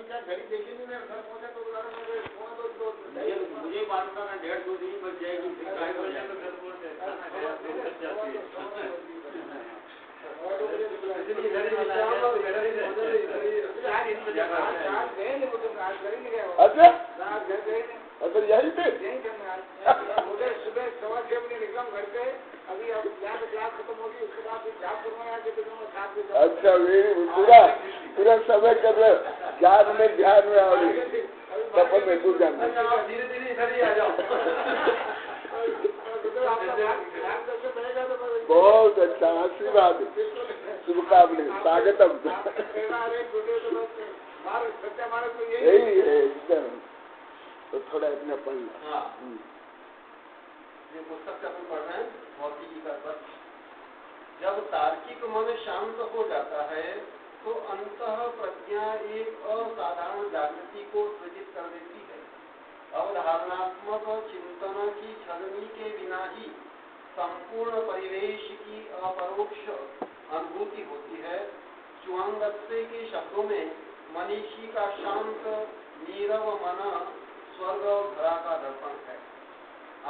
अभी क्या घड़ी देखी नहीं, मैं घर पहुंचा तो मुझे मालूम था 1.5-2 दिन बच जाएगी। अच्छा अच्छा यही थे। मुझे सुबह 6:15 बजे निकला घर पे, अभी अब क्लास खत्म होगी, उसके बाद जाप करवाया कि अच्छा पूरा पूरा समय कर ज्ञान में ध्यान में और सफल में दूर जाना। धीरे धीरे इधर ही आ जाओ। बहुत अच्छा, आशीर्वाद, शुभकामनाएं, स्वागतम। यही है एकदम। तो थोड़ा इतना पढ़ना। ये पुस्तक से अपन पढ़ रहे हैं भौतिकी का अर्थ। जब तार्किक मन शांत हो जाता है तो अंतः प्रज्ञा एक असाधारण जागृति को सृजित कर देती है। अवधारणात्मक चिंतन की छलनी के बिना ही संपूर्ण परिवेश की अपरोक्ष अनुभूति होती है। चुआंगत्से के शब्दों में मनीषी का शांत नीरव मन स्वर्ग और धरा का दर्पण है।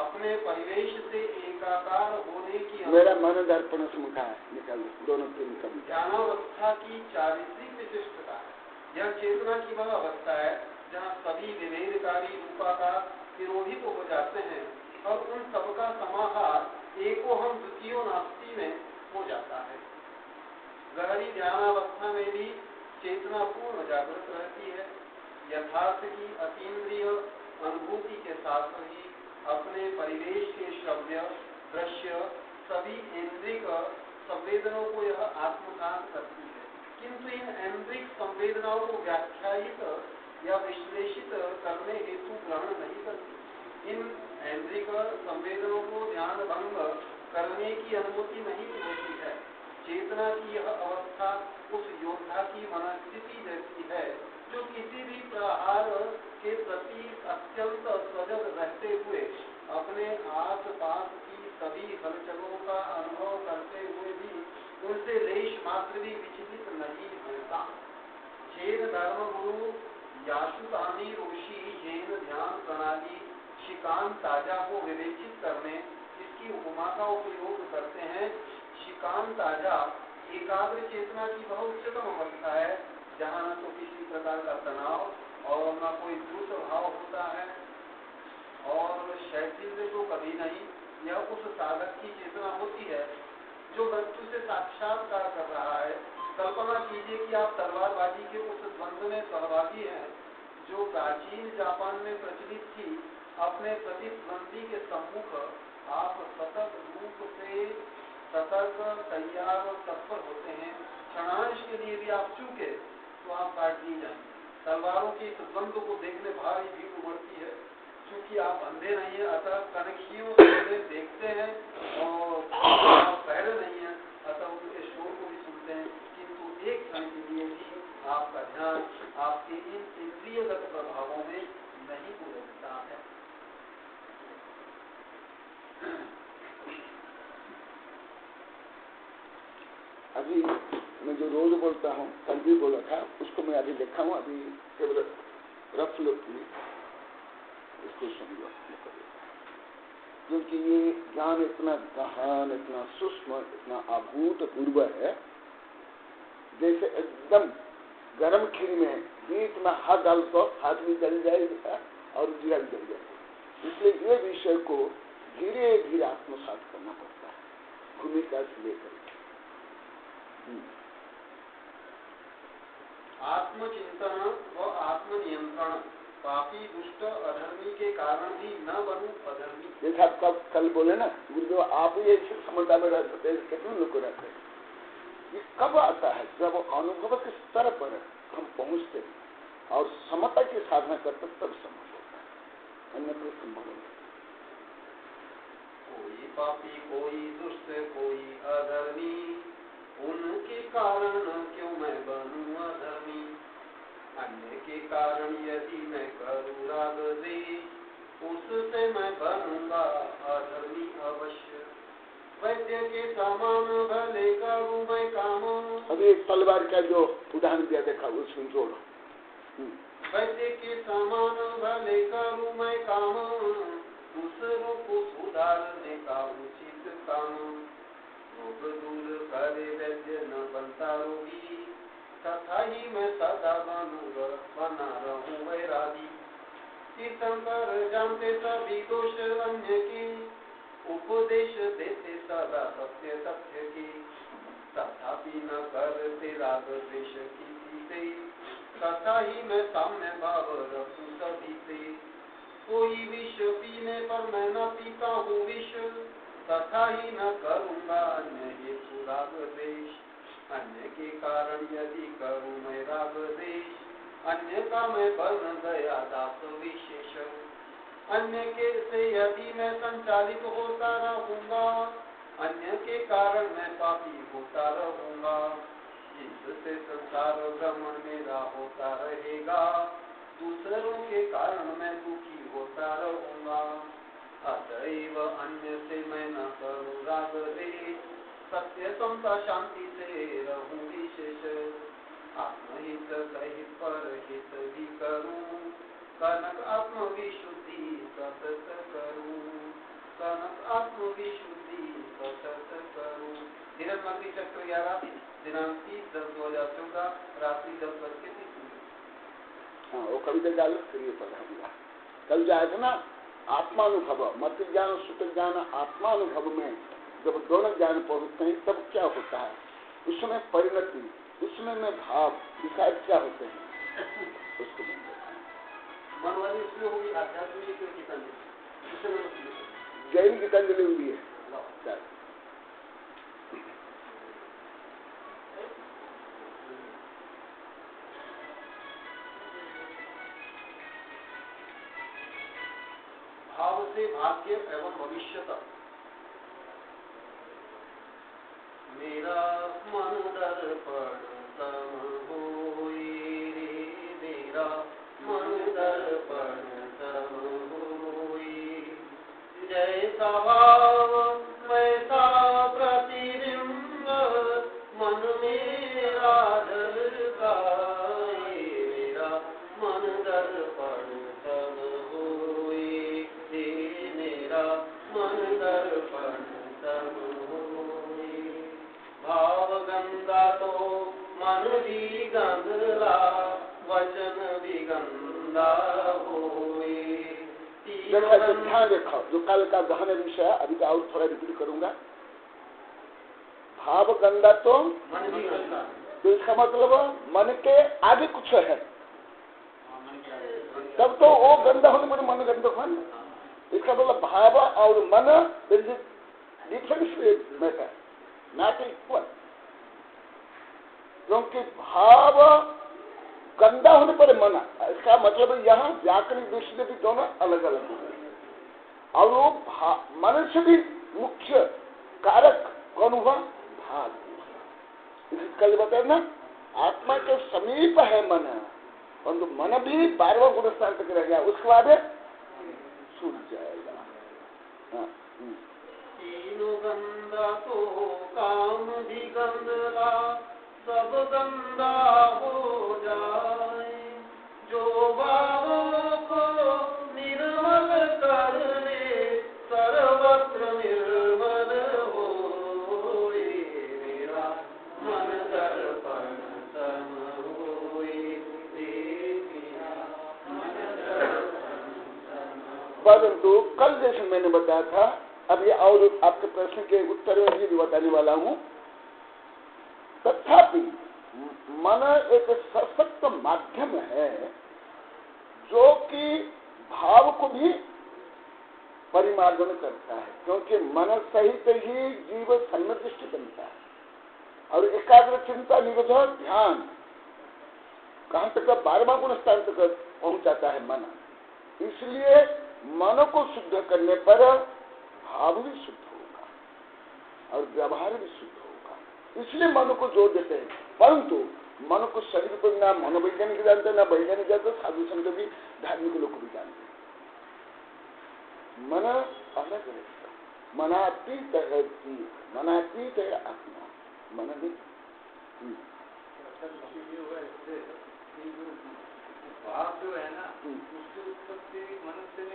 अपने परिवेश से एकाकार होने की मेरा मन दर्पण मुखा है, निकल दोनों तीन कभी। ज्ञानावस्था की चारित्रिक विशिष्टता है। यह चेतना की वह अवस्था है जहाँ सभी विभेदकारी रूपाकार तिरोहित हो जाते हैं और उन सबका समाहार एको हम द्वितीयो नास्ति में हो जाता है। गहरी ध्यानावस्था में भी चेतना पूर्ण जागृत रहती है। यथार्थ की अतीन्द्रिय अनुभूति के साथ ही अपने परिवेश के श्रव्य दृश्य सभी इंद्रिक संवेदनाओं को यह आत्मसात करती है, किंतु इन इंद्रिक संवेदनाओं को व्याख्यायित या विश्लेषित करने हेतु ग्रहण नहीं करती। इन इंद्रिक संवेदनाओं को ध्यान भंग करने की अनुमति नहीं देती है। चेतना की यह अवस्था उस योद्धा की मनस्थिति जैसी है जो किसी भी प्रहार के प्रति अत्यंत सजग रहते हुए अपने आस पास की सभी हलचलों का अनुभव करते हुए भी उनसे लेश मात्र भी विचलित नहीं होता। जैन धर्म गुरु यासुतानी ऋषि जैन ध्यान प्रणाली शिकान ताजा को विवेचित करने इसकी उपमा का उपयोग करते हैं। शिकान ताजा एकाग्र चेतना की बहुत उच्चतम अवस्था है जहाँ न तो किसी प्रकार का तनाव और न कोई द्रुत भाव होता है और शैथिल्य तो कभी नहीं। यह उस साधक की चेतना होती है जो मृत्यु से साक्षात्कार कर रहा है। कल्पना कीजिए कि आप तलवारबाजी के उस द्वंद्व में सहभागी हैं जो प्राचीन जापान में प्रचलित थी। अपने प्रतिद्वंदी के सम्मुख आप सतत रूप से सतर्क, तैयार और तत्पर होते हैं। क्षणांश के लिए भी आप चूके तो आप काट दिए जाएंगे। तलवारों के इस द्वंद्व को देखने भारी भीड़ उमड़ती है। क्योंकि आप अंधे नहीं है अतः कनखियों से देखते हैं और आप बहरे नहीं है अतः उनके शोर को भी सुनते हैं, किंतु एक क्षण के लिए भी आपका ध्यान आपके इन इंद्रियगत प्रभावों में नहीं उलझता है। अभी मैं जो रोज बोलता हूँ, कल भी बोला था, उसको मैं अभी लिखा हूँ। अभी केवल रफ लुक में इसको समझो, क्योंकि ये ज्ञान इतना गहन, इतना सूक्ष्म, इतना अभूतपूर्व है। जैसे एकदम गरम खीर में बीच में हाथ डाल तो हाथ भी जल जाएगा और जीरा भी जल जाएगा। इसलिए ये विषय को धीरे धीरे आत्मसात करना पड़ता है, भूमिका से लेकर। आत्मचिंतन व आत्मनियंत्रण पापी दुष्ट अधर्मी के कारण भी न बनूं अधर्मी। जैसे आप कल बोले ना गुरुदेव, आप ये समझता में रहते हैं, कितने लोग रहते हैं। ये कब आता है? जब अनुभव के स्तर पर हम पहुंचते हैं और समता की साधना करते तब संभव होता है, अन्यथा संभव नहीं। कोई पापी, कोई दुष्ट, कोई अधर्मी, उनके कारण क्यों मैं बनूं अधर्मी। अन्य के कारण यदि मैं करूँ राग द्वेष, उससे मैं बनूंगा अधर्मी अवश्य। वैद्य के समान भले करूँ मैं काम। अभी एक तलवार का जो उदाहरण दिया देखा, वो सुन जोड़ो। वैसे के समान भले करूं मैं काम, दूसरों को सुधारने का उचित काम। रोग दूर करे वैद्य न बनता रोगी, तथा ही मैं सदा बना रहूं वैरागी। तीर्थंकर जानते सभी दोष अन्य की, उपदेश देते सदा सत्य तथ्य की। तथापि न करते राग द्वेष किसी से, तथा ही मैं साम्य भाव रखूं सभी से। कोई विष पीने पर मैं न पीता हूँ विष, तथा ही न करूँगा अन्य हेतु राग द्वेष। अन्य के कारण यदि करूँ मैं राग द्वेष, अन्य का मैं बन गया दास विशेष। अन्य के से यदि मैं संचालित होता रहूँगा, अन्य के कारण मैं पापी होता रहूँगा। जिससे संसार भ्रमण मेरा होता रहेगा, दूसरों के कारण मैं दुखी होता रहूँगा। अतएव अन्य से मैं न करूँ राग द्वेष, सत्य समता शांति से रहूँ विशेष। आत्महित सहित परहित भी करूँ, कनक आत्मविशुद्धि सतत करूँ। कनक आत्मविशुद्धि सतत करूँ। हिरण्मयी चक्र 11 दिनांक 30/10/2014 रात्रि 10:30। हाँ, वो कविता डाल करिए पढ़ा। कल जाए थे ना आत्मानुभव, मत ज्ञान सुत ज्ञान आत्मानुभव में जब दोनों ज्ञान पहुंचते हैं तब क्या होता है, उसमें परिणति, उसमें में भाव विचार क्या होते हैं, उसको मन वाली उसमें होगी आध्यात्मिक गीतांजलि, जैन गीतांजलि भी है। भाव से भाग्य एवं भविष्य तक। मेरा मन दर्पण तम होई रे, मेरा मन दर्पण तम होई। जैसा भाव वैसा प्रतिबिंब, मन मेरा झलकाए। मेरा मन दर्पण तम होई रे, मेरा मन दर्पण तम होई। भाव गंगा तो मन भी गंदला, वचन भी गंदा होए। ध्यान रखो, जो कल का गहन विषय है, अभी तो और थोड़ा रिपीट करूंगा। भाव गंदा तो मन भी गंदा, तो इसका मतलब मन के आगे कुछ है, तब तो वो गंदा होने पर मन गंदा हुआ ना। इसका मतलब भाव और मन डिफरेंस मैटर, नॉट इक्वल। क्योंकि भाव गंदा होने पर मन, इसका मतलब यहाँ व्याकरण दृष्टि से भी दोनों अलग अलग हो गए। और वो मन से भी मुख्य कारक कौन हुआ, भाव। कल बताया ना, आत्मा के समीप है मन, परंतु मन भी 12वां गुण स्थान तक रह गया, उसके बाद छूट जाएगा। हाँ, तीनों गंदा तो काम भी गंदला, सब गंदा हो जाए। जो भावों को निर्मल कर ले, सर्वत्र निर्मल होए। मेरा मन दर्पण तम होए, मेरा मन दर्पण तम। परंतु कल जैसे मैंने बताया था, अभी और आपके प्रश्न के उत्तर में भी बताने वाला हूं। तथापि मन एक सशक्त माध्यम है जो कि भाव को भी परिमार्जन करता है, क्योंकि मन सहित ही जीव सन्निष्ठ बनता है। और एकाग्र चिंता निरोध ध्यान कहां तक, 12वां गुण स्थान तक पहुंचाता है मन। इसलिए मन को शुद्ध करने पर भाव भी शुद्ध होगा और व्यवहार भी शुद्ध होगा। इसलिए मन को जोर देते हैं। परंतु मन को शरीर पर ना मनोवैज्ञानिक जानते, ना वैज्ञानिक जानते, साधु संत भी, धार्मिक लोग भी जानते। मन अलग है, मनातीत है जीव, मनातीत है आत्मा, मन नहीं। जो है ना उसकी उत्पत्ति मनुष्य में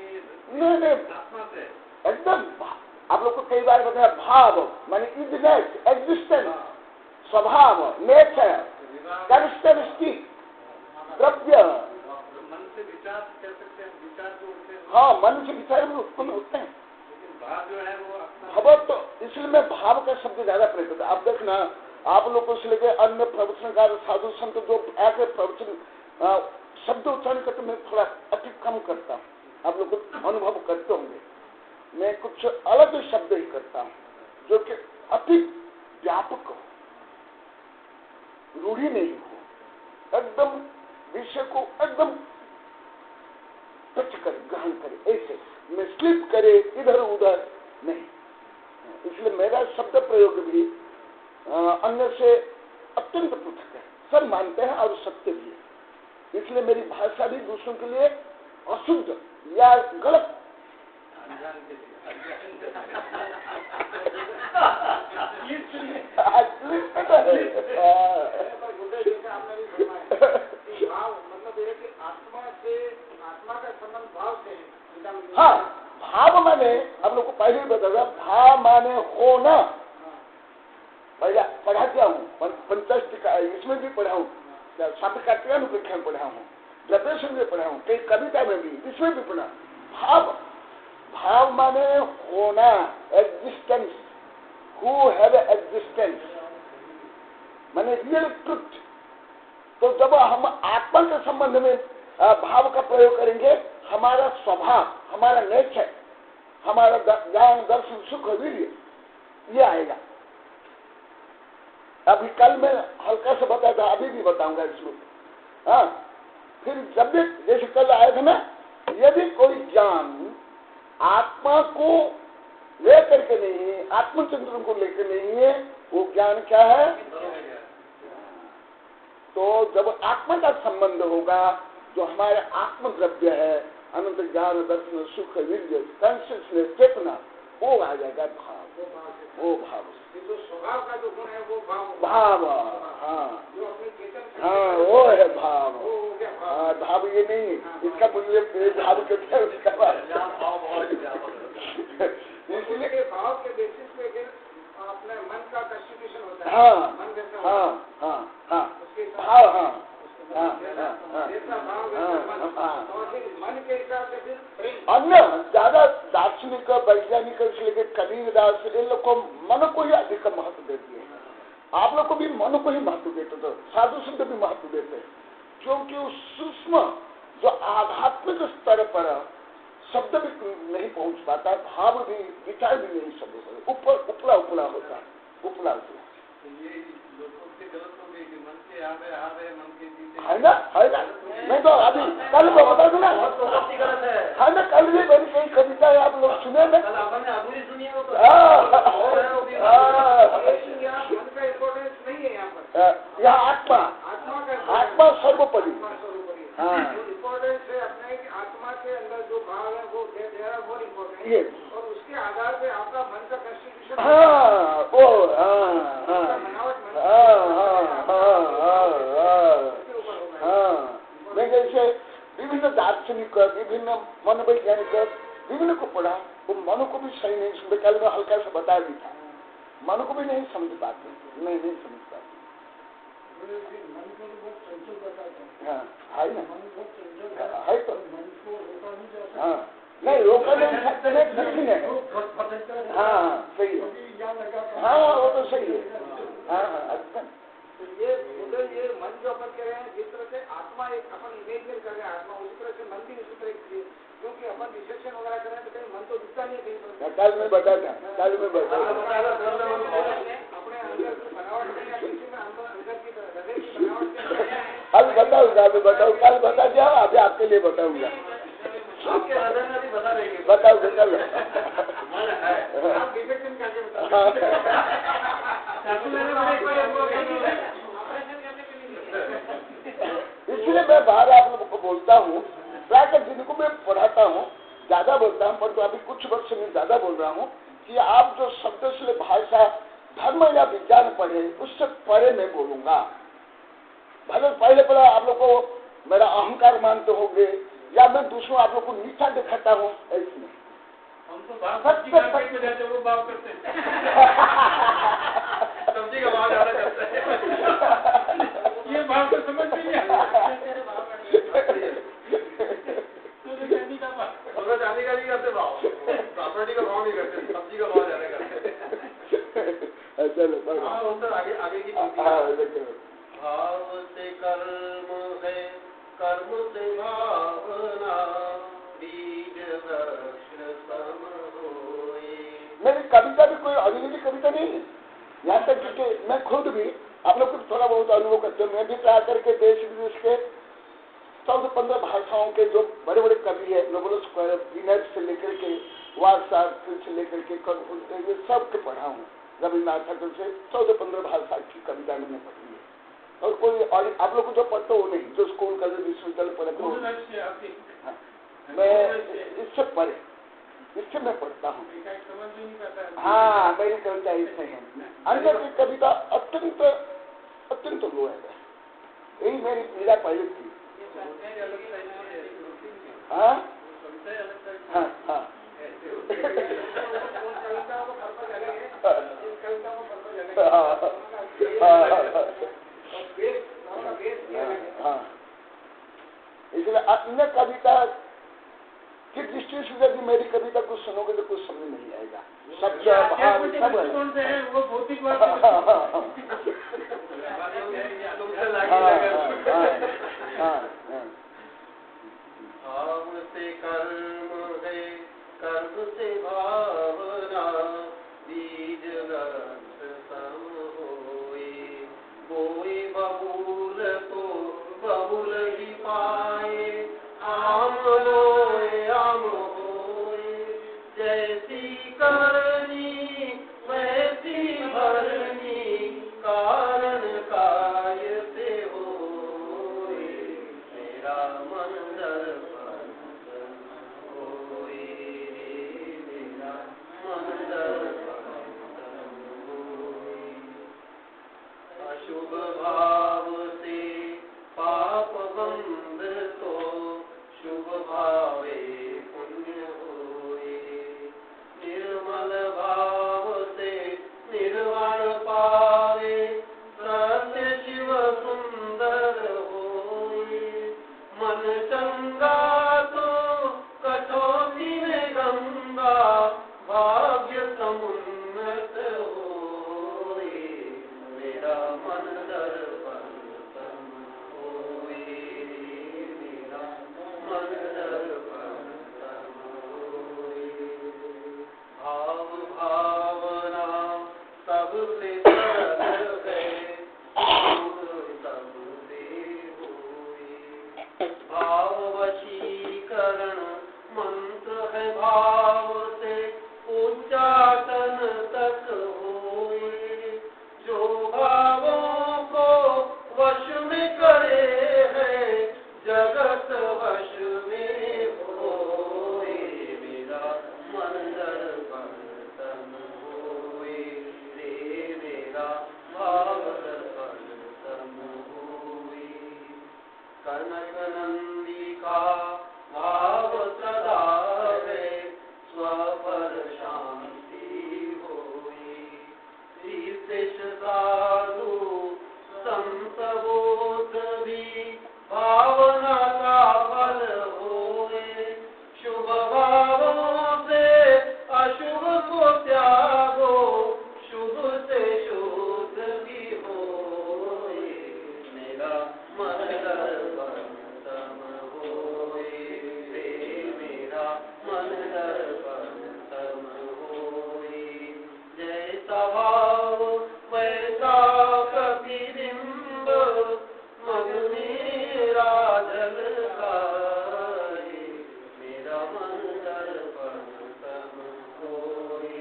नहीं आत्मा से एकदम आप लोग को कई बार बताया भाव माने इजनेस एग्जिस्टेंस स्वभाव नेचर कैरेक्टरिस्टिक द्रव्य मन से विचार कह सकते हैं विचार जो होते हैं हाँ मन से विचार में उत्पन्न होते हैं लेकिन भाव जो है वो भाव तो इसलिए मैं भाव का शब्द ज्यादा प्रयोग करता हूं। आप देखना आप लोगों से लेकर अन्य प्रवचनकार साधु संत जो ऐसे प्रवचन शब्द उच्चारण करते मैं थोड़ा अति कम करता हूँ। आप लोग अनुभव करते होंगे मैं कुछ अलग शब्द ही करता हूँ जो कि अति व्यापक हो रूढ़ी नहीं हो एकदम विषय को एकदम टच करे ग्रहण करे ऐसे में स्लिप करे इधर उधर नहीं। इसलिए मेरा शब्द प्रयोग भी अन्य से अत्यंत पृथक है सब मानते हैं और सत्य भी है। इसलिए मेरी भाषा भी दूसरों के लिए अशुद्ध या गलत हाँ भाव माने हम लोग को पहले ही बताया भाव माने होना पढ़ा दिया हूँ पंचायत इसमें भी पढ़ा हूँ साप्ताहिक में पढ़ा हूँ द्रव्येशन में पढ़ा हूँ कई कविता में भी इसमें भी पढ़ा भाव भाव माने होना एग्जिस्टेंस हु हैव एग्जिस्टेंस माने रियल ट्रुथ। तो जब हम आत्मा के संबंध में भाव का प्रयोग करेंगे हमारा स्वभाव हमारा नेचर हमारा ज्ञान दर्शन सुख वीर्य ये आएगा। अभी कल मैं हल्का से बताया था अभी भी बताऊंगा इसमें। हाँ फिर जब भी जैसे कल आया था ना यदि कोई ज्ञान आत्मा को लेकर के नहीं है आत्मचंद्र को लेकर नहीं है वो ज्ञान क्या है। तो जब आत्मा का संबंध होगा जो हमारे आत्म द्रव्य है अनंत ज्ञान दर्शन सुख वीर्य कॉन्शियसनेस चेतना वो आ जाएगा भाव वो भाव जो स्वभाव का जो गुण है वो भाव हाँ हाँ वो है भाव हाँ भाव ये नहीं इसका मूल्य भाव कहते हैं उसका इसलिए भाव के बेसिस पे अपने मन का कंस्टिट्यूशन होता है। हाँ मन जैसा हाँ हाँ हाँ भाव हाँ मन के हिसाब से फिर प्रेम अन्य ज्यादा दार्शनिक वैज्ञानिक से लेकर कबीरदास इन लोग को मन को ही अधिक महत्व देती है। आप लोग को भी मन को ही महत्व देते तो साधु संत भी महत्व देते हैं क्योंकि उस सूक्ष्म जो आध्यात्मिक स्तर पर शब्द भी नहीं पहुंच पाता भाव भी विचार भी नहीं शब्द ऊपर उपला उपला होता है उपला उपला है ना मैं तो अभी कल को बता दूं ना है ना कल भी मेरी कई कविताएं आप लोग सुने ना यहाँ आत्मा सर्वोपरि हाँ इम्पोर्टेंस है अपने आत्मा के अंदर जो भाव है वो मोर इम्पोर्टेंट ये और उसके आधार पे आपका मन का कंस्टिट्यूशन हाँ वो हाँ मैं जैसे विभिन्न दार्शनिक विभिन्न मनोवैज्ञानिक विभिन्न को पढ़ा वो मन को भी सही नहीं समझ कल में हल्का सा बता भी था मन को भी नहीं समझ पाते नहीं समझ पाते हाँ है ना है तो हाँ नहीं रोका नहीं सकते नहीं हाँ सही है हाँ वो तो सही है हाँ अच्छा तो ये मन जो अपन कह रहे हैं जिस तरह से आत्मा एक अपन इमेजिन कर रहे हैं आत्मा उसी तरह से मन भी उसी तरह क्योंकि अपन रिसेप्शन वगैरह कर रहे हैं तो कहीं मन तो दिखता नहीं कहीं कल में बता था कल में बता अपने अंदर की बनावट में या किसी में अंदर की हृदय की बनावट अभी बताऊंगा अभी बताऊँ कल बता दिया अभी आपके लिए बताऊंगा बताओ चलो इसलिए मैं बाहर आप लोगों को बोलता हूँ प्रायः जिनको मैं पढ़ाता हूँ ज्यादा बोलता हूँ परंतु अभी कुछ वर्ष में ज्यादा बोल रहा हूँ कि आप जो शब्द से भाषा धर्म या विज्ञान पढ़े उससे परे मैं बोलूंगा भले पहले आप लोग को मेरा अहंकार मानते होंगे या मैं दूसरों आप लोग को नीचा दिखाता हूँ, ऐसी नहीं। हम तो सब्जी मार्केट में जाते वो भाव करते हैं। सब्जी का भाव ज्यादा करते हैं। ये भाव तो समझ नहीं है। चांदी का नहीं करते भाव, प्रॉपर्टी का भाव नहीं करते, सब्जी का भाव ज्यादा करते। चलो आगे की भाव से कर्म है, कर्म से भावना, बीज वृक्ष सम होए। मेरी कविता भी कोई ऑर्डिनरी कविता नहीं है। यहाँ तक कि मैं खुद भी आप लोग को थोड़ा बहुत अनुभव करते हूँ। मैं भी ट्राई करके देश विदेश के 14-15 भाषाओं के जो बड़े बड़े कवि है, नोबेल विनर से लेकर के वार्षा से लेकर के ये सब के पढ़ा हूँ। रविन्द्रनाथ ठाकुर से 14-15 भाषा की कविता मैंने पढ़ी है। और कोई आप लोग को जो पढ़ते हो नहीं, जो स्कूल कॉलेज विश्वविद्यालय पढ़ते हो, मैं इससे पढ़े, इससे मैं पढ़ता हूँ। हाँ, मेरी कविता इससे है। अन्य की कविता अत्यंत अत्यंत लो है। यही मेरी पीड़ा पहले थी। हाँ हाँ हाँ इसलिए अन्य कविता की दृष्टि से यदि मेरी कविता कुछ सुनोगे तो कुछ समझ नहीं आएगा। शब्द भाव सब वो भौतिक भाव से कर्म है, कर्म से भावना, बीज वृक्ष सम होए। बोए बबूल तो बबूल ही पाए, आम होए आम होए। जैसी करनी वैसी भरनी, कारण काय से होए। मेरा मन दर्पण होए, मेरा मन दर्पण होए। अशुभ भाव से पाप बंध तो, शुभ भावे पुण्य होए। निर्मल भाव से निर्वाण पावे, सत्य शिव सुंदर होए। मन चंगा तो कटौती में गंगा, भाग्य समुन्नत होए। मेरा मन दर्पण सम होए, मेरा मन दर्पण सम होए। भाव भावना सबसे सरल है, सबसे होए। भाव वशीकरण मंत्र है, भाव से उच्चाटन तक होए। जो भावों को वश में करे है, जगत वश में होए। मेरा मन दर्पण सम होए, रे मेरा भाव दर्पण सम होए। कनक नंदिका भाव सदा है, स्वपर शांति होए। शीर्ष साधु संत बोध भी, भावना का फल होए। शुभ भावों से अशुभ को त्यागो, शुभ से शुद्ध भी होए। मेरा मन दर्पण सम होए, रे मेरा मन दर्पण सम होए। जैसा भाव वैसा प्रतिबिंब, मग मेरा झलकाए। मेरा मन दर्पण सम होए,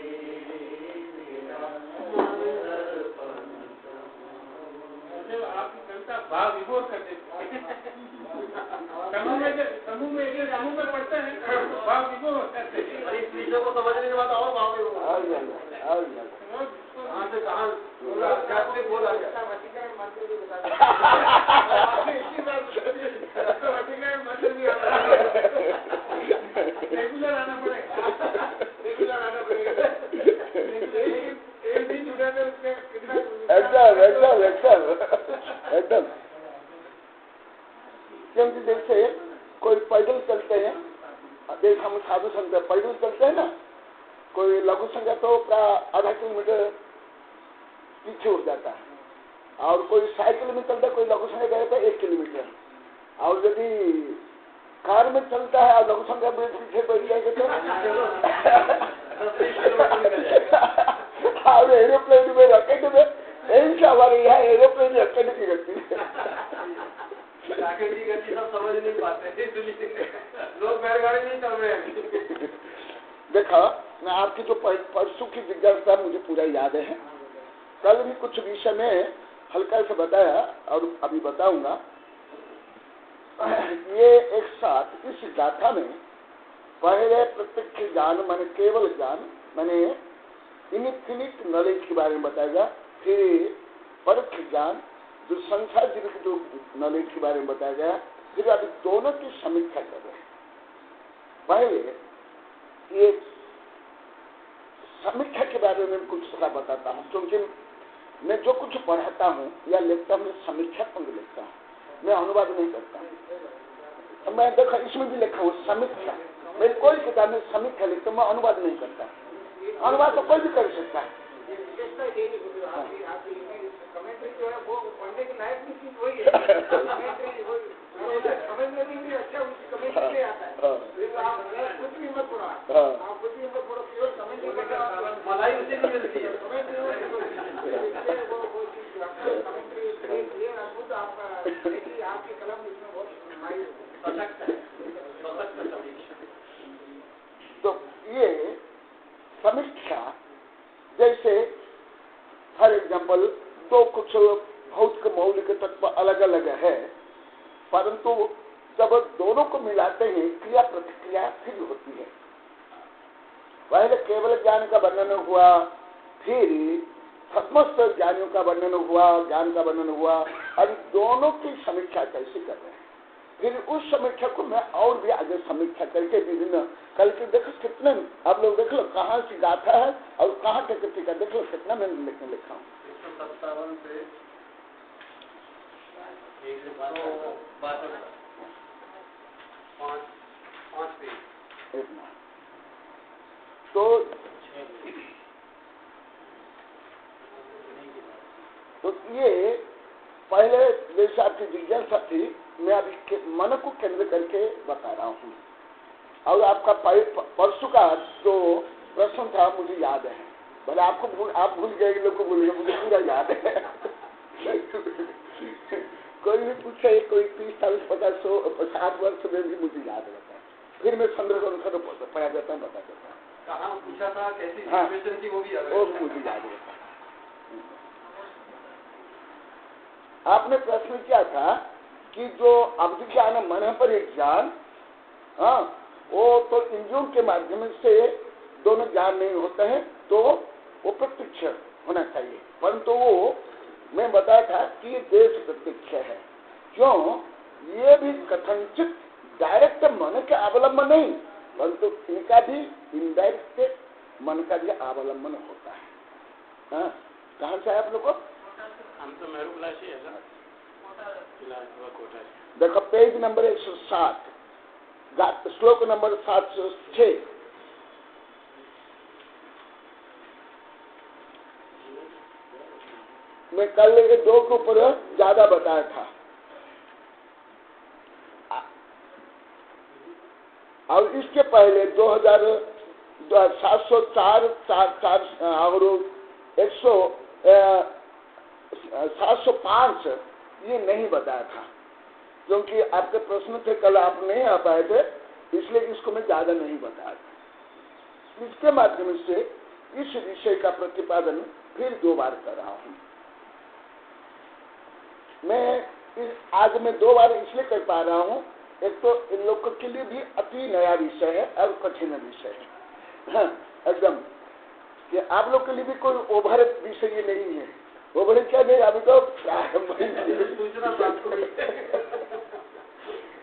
मेरा मन दर्पण सम होए। आपकी कविता भाव विभोर कर देती है। समूह में पढ़ते हैं, भाव विभोर करते हैं। इस विषय को समझने के बाद और भाव विभोर कहाँ से कहाँ बोला गया। क्योंकि जैसे कोई पैदल चलते हैं, जैसे हम साधु संत पैदल चलते हैं ना, कोई लघु संख्या तो आधा किलोमीटर पीछे हो जाता है, और कोई साइकिल में चलता है, कोई लघु संख्या गए तो 1 किलोमीटर, और यदि कार में चलता है और लघु संख्या में पीछे बैठ जाएंगे तो और एरोप्लेन में रॉकेट में यही से हमारे यहाँ एरोप्लेन में रॉकेट की गति सब समझ नहीं पाते, लोग बैलगाड़ी नहीं चल रहे हैं। देखा, मैं आपकी जो परसों की जिज्ञासा मुझे पूरा याद है, कल भी कुछ विषय में हल्का से बताया और अभी बताऊंगा। ये एक साथ इस गाथा में पहले प्रत्यक्ष ज्ञान माने केवल ज्ञान माने इनफिनिट नॉलेज के बारे में बताएगा, फिर परोक्ष ज्ञान जो संसार जीव के जो नॉलेज के बारे में बताया गया, फिर अभी दोनों की समीक्षा कर रहे हैं। पहले ये समीक्षा के बारे में कुछ थोड़ा बताता हूँ, क्योंकि मैं जो कुछ पढ़ाता हूँ या लिखता हूँ समीक्षात्मक लिखता हूँ, मैं अनुवाद नहीं करता। मैं देखो इसमें भी लिखा हूँ समीक्षा, मेरी कोई किताब में समीक्षा लिखता हूँ, मैं अनुवाद नहीं करता। अनुवाद तो कोई भी कर सकता है। कमेंट्री जो है वो पढ़ने के लायक भी चीज वही है, समझ में भी अच्छा उसकी कमेंट्री नहीं आता है। आप कुछ भी मत पढ़ो, आप कुछ भी मत पढ़ो, केवल कमेंट्री करना मलाई उसे नहीं मिलती है। कमेंट्री अद्भुत आपका आपकी कलम इसमें बहुत सशक्त है, सशक्त समीक्षा। तो ये समीक्षा जैसे फॉर एग्जाम्पल तो कुछ भौतिक मौलिक तत्व अलग अलग है, परंतु जब दोनों को मिलाते हैं क्रिया प्रतिक्रिया फिर होती है। पहले केवल ज्ञान का वर्णन हुआ, फिर समस्त ज्ञानियों का वर्णन हुआ, ज्ञान का वर्णन हुआ, अब दोनों की समीक्षा कैसे कर रहे हैं। फिर उस समीक्षा को मैं और भी आगे समीक्षा करके विभिन्न कल के देखो कितने आप लोग देख लो कहाँ की गाथा है और कहाँ के टीका देख लो कितना मैंने लिखा हूँ। 157 से 5 पेज इतना तो ये पहले जैसे आपकी जिज्ञासा थी, मैं अभी मन को केंद्र करके बता रहा हूँ। और आपका परसों का जो प्रश्न था मुझे याद है, भले आपको आप भूल गए, लोग को भूल गए, मुझे पूरा याद है। कोई भी पूछे, कोई 30, 40, 50, 100, 60 वर्ष में भी मुझे याद रहता है। फिर मैं संदर्भ अनुसार पढ़ा जाता हूँ, बता देता हूँ। कहाँ पूछा था, कैसी सिचुएशन थी, वो भी मुझे याद रहता है। आपने प्रश्न किया था कि जो अवधि ज्ञान मन पर एक ज्ञान, वो तो इंद्रियों के माध्यम से दोनों ज्ञान नहीं होते हैं, तो वो प्रत्यक्ष होना चाहिए। परंतु वो मैं बताया था कि ये देश प्रत्यक्ष है। क्यों? ये भी कथनचित डायरेक्ट मन के अवलंबन नहीं, परंतु इनका भी इनडायरेक्ट मन का भी अवलंबन होता है। कहाँ से आप लोग को? हम तो मेहरुला से है ना, देखो पेज नंबर 107, श्लोक नंबर 706। मैं कल ये 2 के ऊपर ज्यादा बताया था, और इसके पहले 704, 4 और 705 ये नहीं बताया था, क्योंकि आपके प्रश्न थे कल, आप नहीं आ पाए थे, इसलिए इसको मैं ज्यादा नहीं बताया था। इसके माध्यम से इस विषय का प्रतिपादन फिर 2 बार कर रहा हूँ। आज मैं 2 बार इसलिए कर पा रहा हूँ, एक तो इन लोगों के लिए भी अति नया विषय है और कठिन विषय है, एकदम कि आप लोग के लिए भी कोई ओभर विषय नहीं है। ओभर क्या नहीं, अभी तो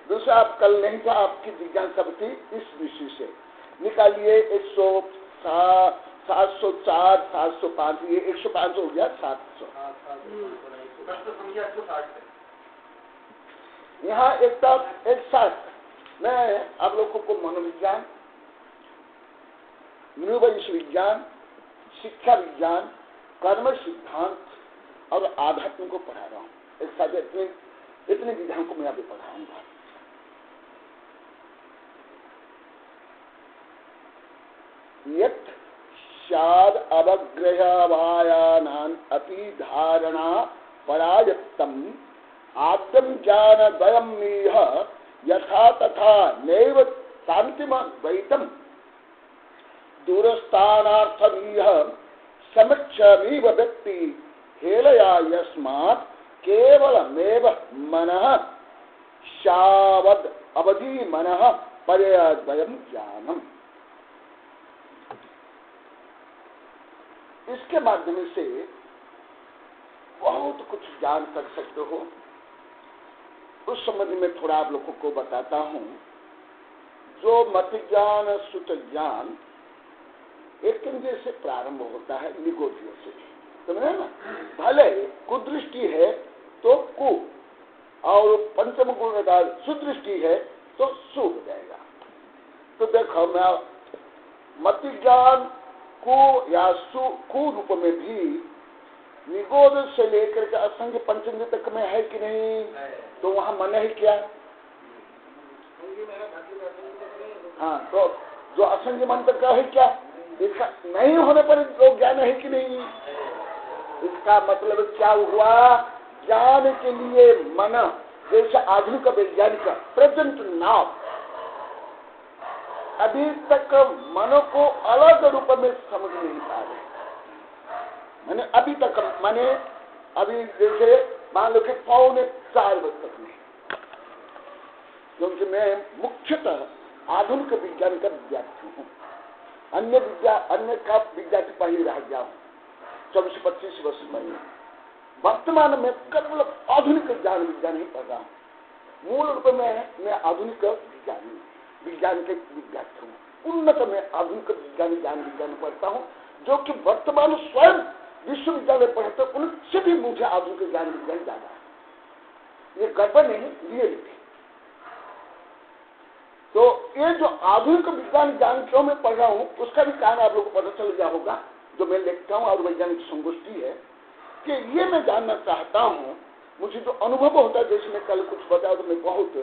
दूसरा आप कल नहीं था, आपकी जिज्ञासा थी इस विषय से। निकालिए 107, 704, 705, ये 105 हो गया, 700। यहाँ एक साथ मैं आप लोगों को मनोविज्ञान, नृवंश विज्ञान, शिक्षा विज्ञान, कर्म सिद्धांत और आध्यात्म को पढ़ा रहा हूँ। एक साथ इतने विधान को मैं अभी पढ़ाऊंगा। यत् शाद अवग्रहवायानान अपि धारणा परायत्तम आद्यम ज्ञान द्वयम मीह यथा तथा नैव शांतिम द्वैतम दूरस्थानार्थमीह समक्षमीव व्यक्ति हेलया यस्मात् केवलमेव मनः शावद अवधि मनः पर्यायद्वयम ज्ञानम। इसके माध्यम से बहुत कुछ जान कर सकते हो। उस संबंध में थोड़ा आप लोगों को बताता हूं। जो मत ज्ञान श्रुत ज्ञान एक इंद्रिय से प्रारंभ होता है, निगोद्रिय से, समझे ना। भले कुदृष्टि है तो कु, और पंचम गुण का सुदृष्टि है तो सु हो जाएगा। तो देखो, मैं मत ज्ञान को या सु को रूप में भी निगोद से लेकर के असंख्य पंचम तक में है कि नहीं? तो वहां मन है क्या? हाँ, तो जो असंख्य मन तक का है क्या? इसका नहीं होने पर जो ज्ञान है कि नहीं? इसका मतलब क्या हुआ? ज्ञान के लिए मन, जैसे आधुनिक वैज्ञानिक प्रेजेंट नाउ अभी तक मन को अलग रूप में समझ नहीं पा रहे। मैंने अभी तक, मैंने अभी जैसे मान लो कि 3:45 बजे तक नहीं, क्योंकि मैं मुख्यतः आधुनिक विज्ञान का विद्यार्थी हूँ। अन्य का विद्यार्थी पहले रह गया हूँ 24-25 वर्ष पहले। वर्तमान में केवल आधुनिक ज्ञान विज्ञान ही पढ़ रहा हूँ। मूल रूप में मैं आधुनिक विज्ञान के विद्यार्थी हूँ। उन्नत में आधुनिक ज्ञान विज्ञान पढ़ता हूँ, जो कि वर्तमान स्वयं विश्वविद्यालय पढ़ते उनसे भी मुझे आधुनिक ज्ञान विज्ञान ज्यादा है। ये गड़बड़ नहीं, रियलिटी। तो ये जो आधुनिक विज्ञान ज्ञान क्यों मैं पढ़ रहा हूँ, उसका भी कारण आप लोगों को पता चल गया होगा। जो मैं लिखता हूँ और वैज्ञानिक संगोष्ठी है कि ये मैं जानना चाहता हूँ। मुझे जो अनुभव होता है, जैसे मैं कल कुछ बताया तो मैं बहुत,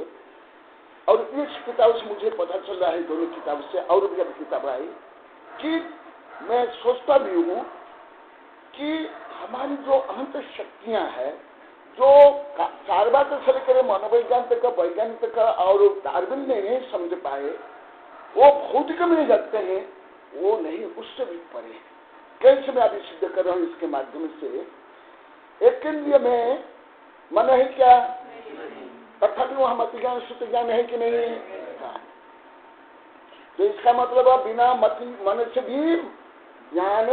और इस किताब से मुझे पता चल रहा है, दोनों किताब से और भी अभी किताब आई, कि मैं सोचता भी हूँ कि हमारी जो अनंत शक्तियां हैं, जो चारवाक से लेकर मनोविज्ञान तक, वैज्ञानिक तक और डार्विन ने नहीं समझ पाए, वो भौतिक में रखते हैं, वो नहीं, उससे भी परे। कैसे मैं अभी सिद्ध कर रहा हूँ इसके माध्यम से। एक इंद्रिय में मन है क्या? तथापि वहां मत ज्ञान श्रुत ज्ञान है कि नहीं? तो इसका मतलब बिना मन से भी ज्ञान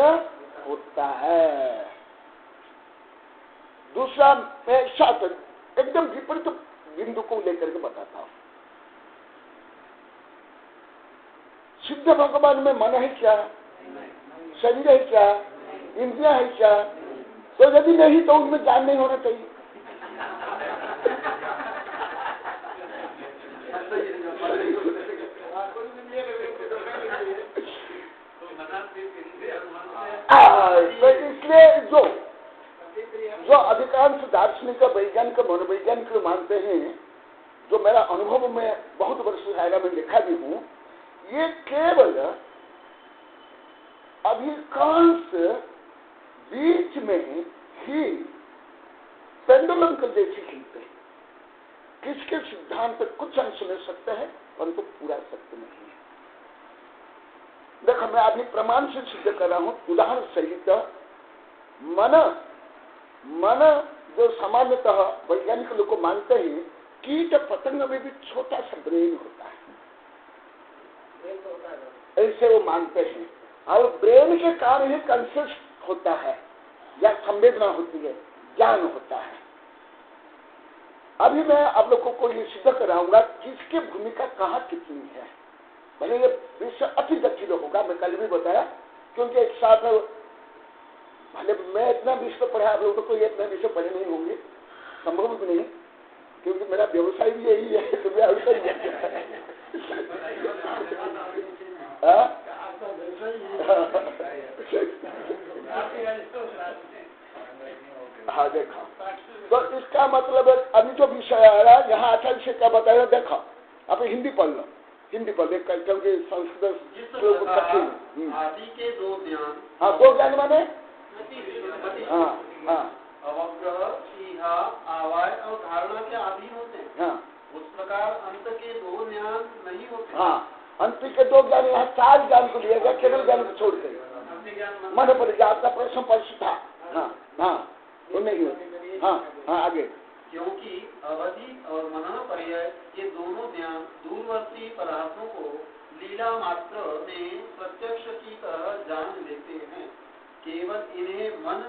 होता है। दूसरा, मैं साथ एकदम विपरीत बिंदु को लेकर के बताता हूं। सिद्ध भगवान में मन है क्या? शरीर है क्या? इंद्रिया है क्या? तो यदि नहीं तो उनमें ज्ञान नहीं होना चाहिए। तो इसलिए जो अधिकांश दार्शनिक, वैज्ञानिक, मनोवैज्ञानिक मानते हैं, जो मेरा अनुभव में बहुत वर्ष आएगा, मैं लिखा भी हूं, ये केवल अधिकांश बीच में ही पेंडुलम के जैसे खिलते हैं। किसके सिद्धांत कुछ अंश में सत्य है, परंतु पूरा सत्य नहीं है। देखो, मैं अभी प्रमाण से सिद्ध कर रहा हूं, उदाहरण सहित। मन जो सामान्यतः वैज्ञानिक लोग को मानते हैं, कीट पतंग में भी छोटा सा ब्रेन होता है, ऐसे वो मानते हैं। और ब्रेन के कारण ही कंसिस्ट होता है, या संवेदना होती है, ज्ञान होता है। अभी मैं आप लोगों को ये सिद्ध कराऊंगा किसकी भूमिका कहाँ कितनी है। भले ये विषय अति जटिल होगा, मैं कल भी बताया, क्योंकि एक साथ भले मैं इतना विषय पढ़ा, आप लोगों को ये इतना विषय पढ़े नहीं होंगे, संभव भी नहीं। क्योंकि मेरा व्यवसाय भी यही है, तो मैं अभी तक हाँ देखा। तो इसका मतलब है अभी जो विषय आ रहा है यहाँ अच्छा विषय क्या बताया, देखा आप हिंदी पढ़ लो, हिंदी पढ़ ले, क्योंकि संस्कृत आदि के दो ज्ञान, हाँ दो ज्ञान माने हाँ हाँ अवग्रह, आवाय और धारणा के अधीन होते हैं। हाँ उस प्रकार अंत के दो ज्ञान नहीं होते। हाँ अंत के दो ज्ञान, यहाँ चार ज्ञान को लिया गया, केवल ज्ञान को छोड़ कर मन पर आपका प्रश्न परसु था। हाँ हाँ वो नहीं होती। हाँ हाँ आगे, क्योंकि अवधि और मनन पर्याय ये दोनों ज्ञान दूरवर्ती पदार्थों को लीला मात्र में प्रत्यक्ष की तरह जान लेते हैं, केवल इन्हें मन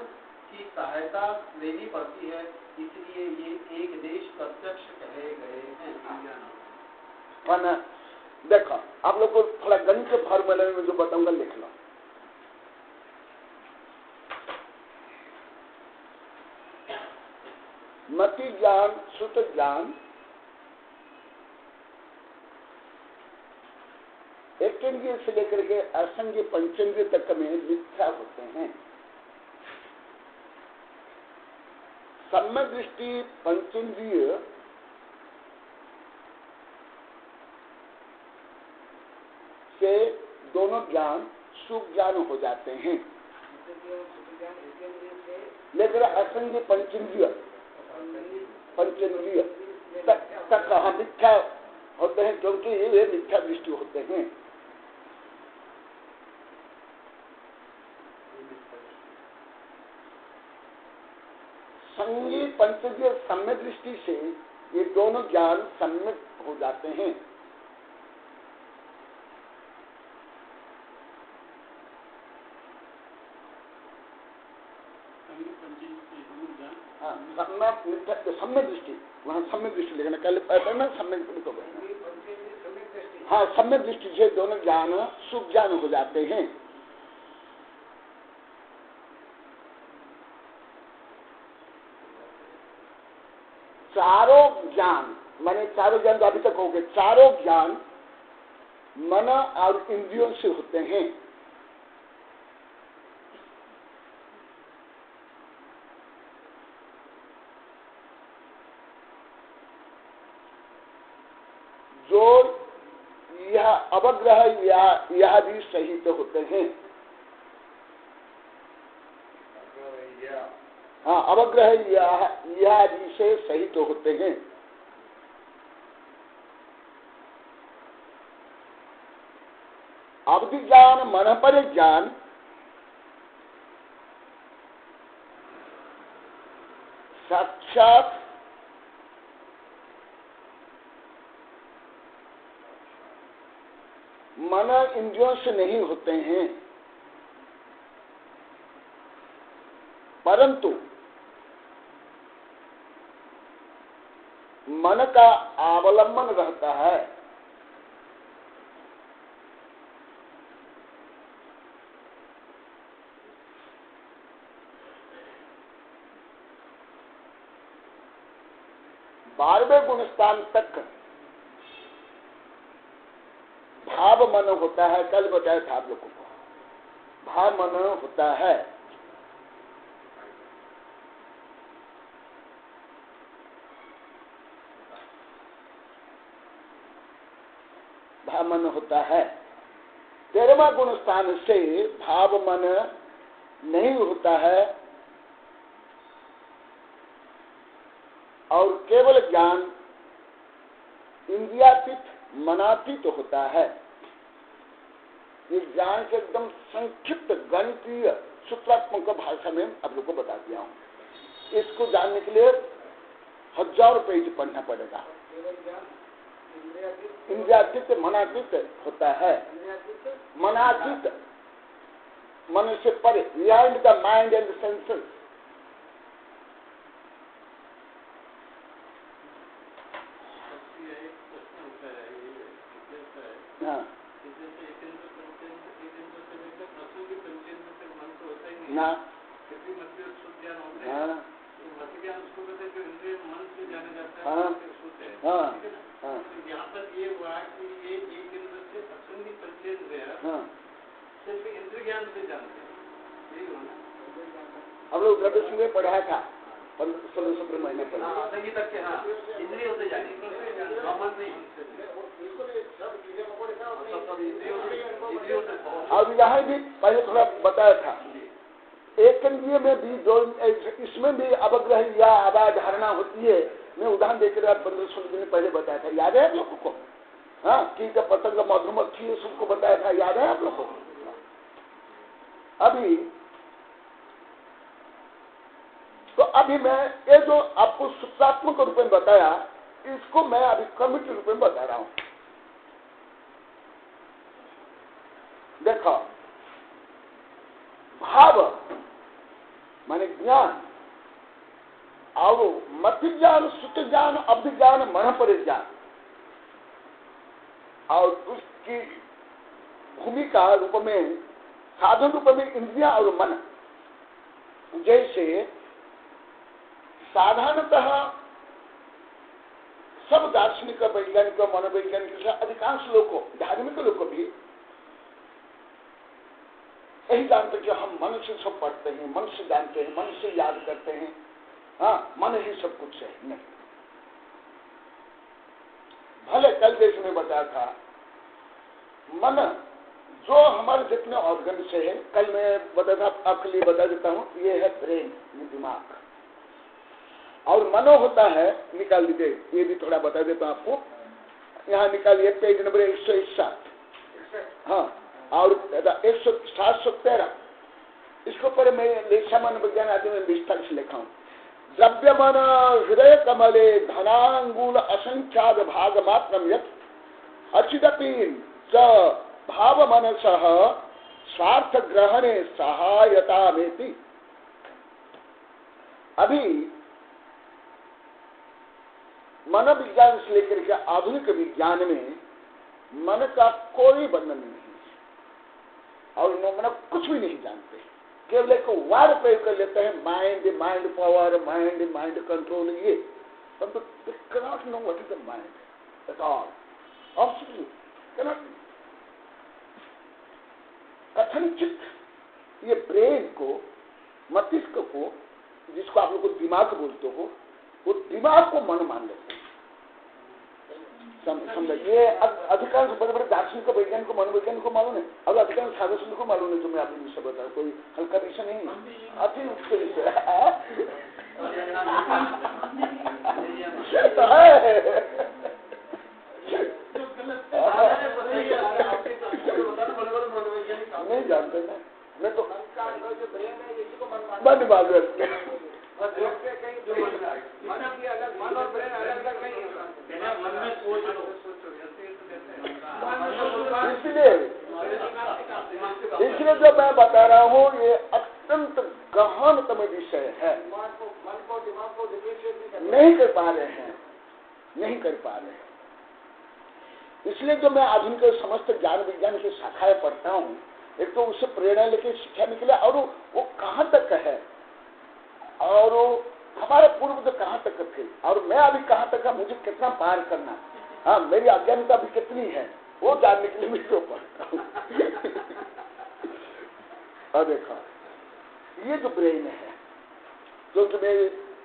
की सहायता लेनी पड़ती है, इसलिए ये एक देश प्रत्यक्ष कहे गए हैं। देखो आप लोग को थोड़ा गणित के फॉर्मूले में जो बताऊंगा लिख लो। मति ज्ञान, श्रुत ज्ञान एकेंद्रिय से लेकर के असंज्ञ पंचेंद्रिय तक में मिथ्या होते हैं। सम्यक दृष्टि पंचेंद्रिय से दोनों ज्ञान सुख ज्ञान हो जाते हैं, लेकिन असंज्ञ पंचेंद्रिय तक मिथ्या होते हैं, क्योंकि वे मिथ्या दृष्टि होते हैं। संज्ञ पंचेंद्रिय सम्यक दृष्टि से ये दोनों ज्ञान सम्यक हो जाते हैं। सम्यक दृष्टि, वहाँ सम्यक दृष्टि लिखना, कल पता है ना सम्यक को। हाँ सम्यक दृष्टि से दोनों ज्ञान सुख ज्ञान हो जाते हैं। चारों ज्ञान माने चारों ज्ञान तो अभी तक हो गए, चारों ज्ञान मन और इंद्रियों से होते हैं। जो यह अवग्रह यह भी सहित होते हैं। हाँ अवग्रह यह भी से सहित होते हैं। अवधि ज्ञान, मन पर ज्ञान साक्षात मन इंद्रियों से नहीं होते हैं, परंतु मन का अवलंबन रहता है। बारहवें गुणस्थान तक भाव मन होता है, कल बताया था आप लोगों को, भाव मन होता है। भाव मन होता है। 13वां गुणस्थान से भाव मन नहीं होता है और केवल ज्ञान इंद्रियातीत मनातीत होता है। ये ज्ञान के एकदम संक्षिप्त गणितीय सूत्रात्मक भाषा में आप लोग को बता दिया हूं। इसको जानने के लिए हजारों पेज पढ़ना पड़ेगा। इंद्रियातीत मनातीत होता है। मनातीत मन से परे, behind the mind and senses. हाँ ना हाँ ज्ञान उसको कहते हैं जो इंद्रिय मन से जाने जाता है, हाँ, सुख है, हाँ, ठीक है ना? हाँ, तो यहाँ तक ये हुआ कि ये एक इंद्र से असंगी पंचेंद्रिय हाँ। सिर्फ इंद्रिय ज्ञान से जानते हैं, यही हुआ ना? हम लोग द्रव्य सिंह में पढ़ाया था 16-17 महीने पहले। असंगी तक के, हाँ, इंद्रियों से जाने, मन नहीं, इंद्रियों से। और यहाँ भी पहले थोड़ा बताया था, एक इंद्रिय में भी दो, इसमें भी अवग्रह या आवाज धारणा होती है। मैं उदाहरण देकर 15-16 दिन पहले बताया था, याद है आप लोगों को? हाँ, कीट पतंग मधुमक्खी सबको बताया था, याद है आप लोगों को? अभी तो अभी मैं ये जो आपको सूत्रात्मक रूप में बताया, इसको मैं अभी क्रमिक रूप में बता रहा हूं। देखो, भाव माने ज्ञान और मति ज्ञान, सुत ज्ञान, अब्ध ज्ञान, मन परिज्ञान, और उसकी भूमिका रूप में साधन रूप में इंद्रिया और मन। जैसे साधारणतः सब दार्शनिक, वैज्ञानिक, मनोवैज्ञानिक, अधिकांश लोग को, धार्मिक लोग को भी यही जानते कि हम मन से सब पढ़ते हैं, मन से जानते हैं, मन से याद करते हैं, हाँ, मन ही सब कुछ है। नहीं, भले कल जैसे में बताया था, मन जो हमारे जितने ऑर्गन से है, कल मैं बताया था, आपके लिए बता देता हूं, ये है ब्रेन, ये दिमाग, और मनो होता है, निकाल लीजिए, ये भी थोड़ा बता देता हूं आपको, यहाँ निकालिए पेज नंबर 161, हाँ, और 113, इसके ऊपर मैं सामान्य विज्ञान आदि में विस्तार से लिखा हूं। द्रव्य मन हृदय कमले धनांगुल असंख्यात भाग मात्र यत् अचिदपि च भाव मनसः स्वार्थ ग्रहणे सहायता मेति। अभी मनोविज्ञान से लेकर के आधुनिक विज्ञान में मन का कोई वर्णन नहीं है, और मन कुछ भी नहीं जानते, केवल एक वार प्रयोग कर लेते हैं, mind, mind power, mind, mind control, ये सब तो cannot know what is the mind at all, absolutely cannot। कथनचित ये ब्रेन को, मस्तिष्क को, जिसको आप लोग को दिमाग बोलते हो, वो दिमाग को मन मान लेते हैं। समझ, ये अधिकांश बड़े बड़े दार्शनिक, वैज्ञानिक, मनोवैज्ञानिक को मालूम है, और अधिकांश साधु संत को मालूम है, जो मैं आपको विषय बता, कोई हल्का विषय नहीं, अति मुख्य विषय नहीं जानते ना, मैं तो मन बात इसलिए जो मैं बता रहा हूँ, ये अत्यंत गहनतम विषय है, नहीं कर पा रहे हैं, नहीं कर पा रहे हैं। इसलिए जो मैं आधुनिक समस्त ज्ञान विज्ञान की शाखाएं पढ़ता हूँ, एक तो उससे प्रेरणा लेके शिक्षा निकले, और वो कहाँ तक है, और हमारे पूर्व जो कहाँ तक थे, और मैं अभी कहाँ तक है, मुझे कितना पार करना, हाँ, मेरी अज्ञानता अभी कितनी है, वो जानने के लिए मैं तो पढ़ता हूँ। और देखा, ये जो ब्रेन है, जो कि मैं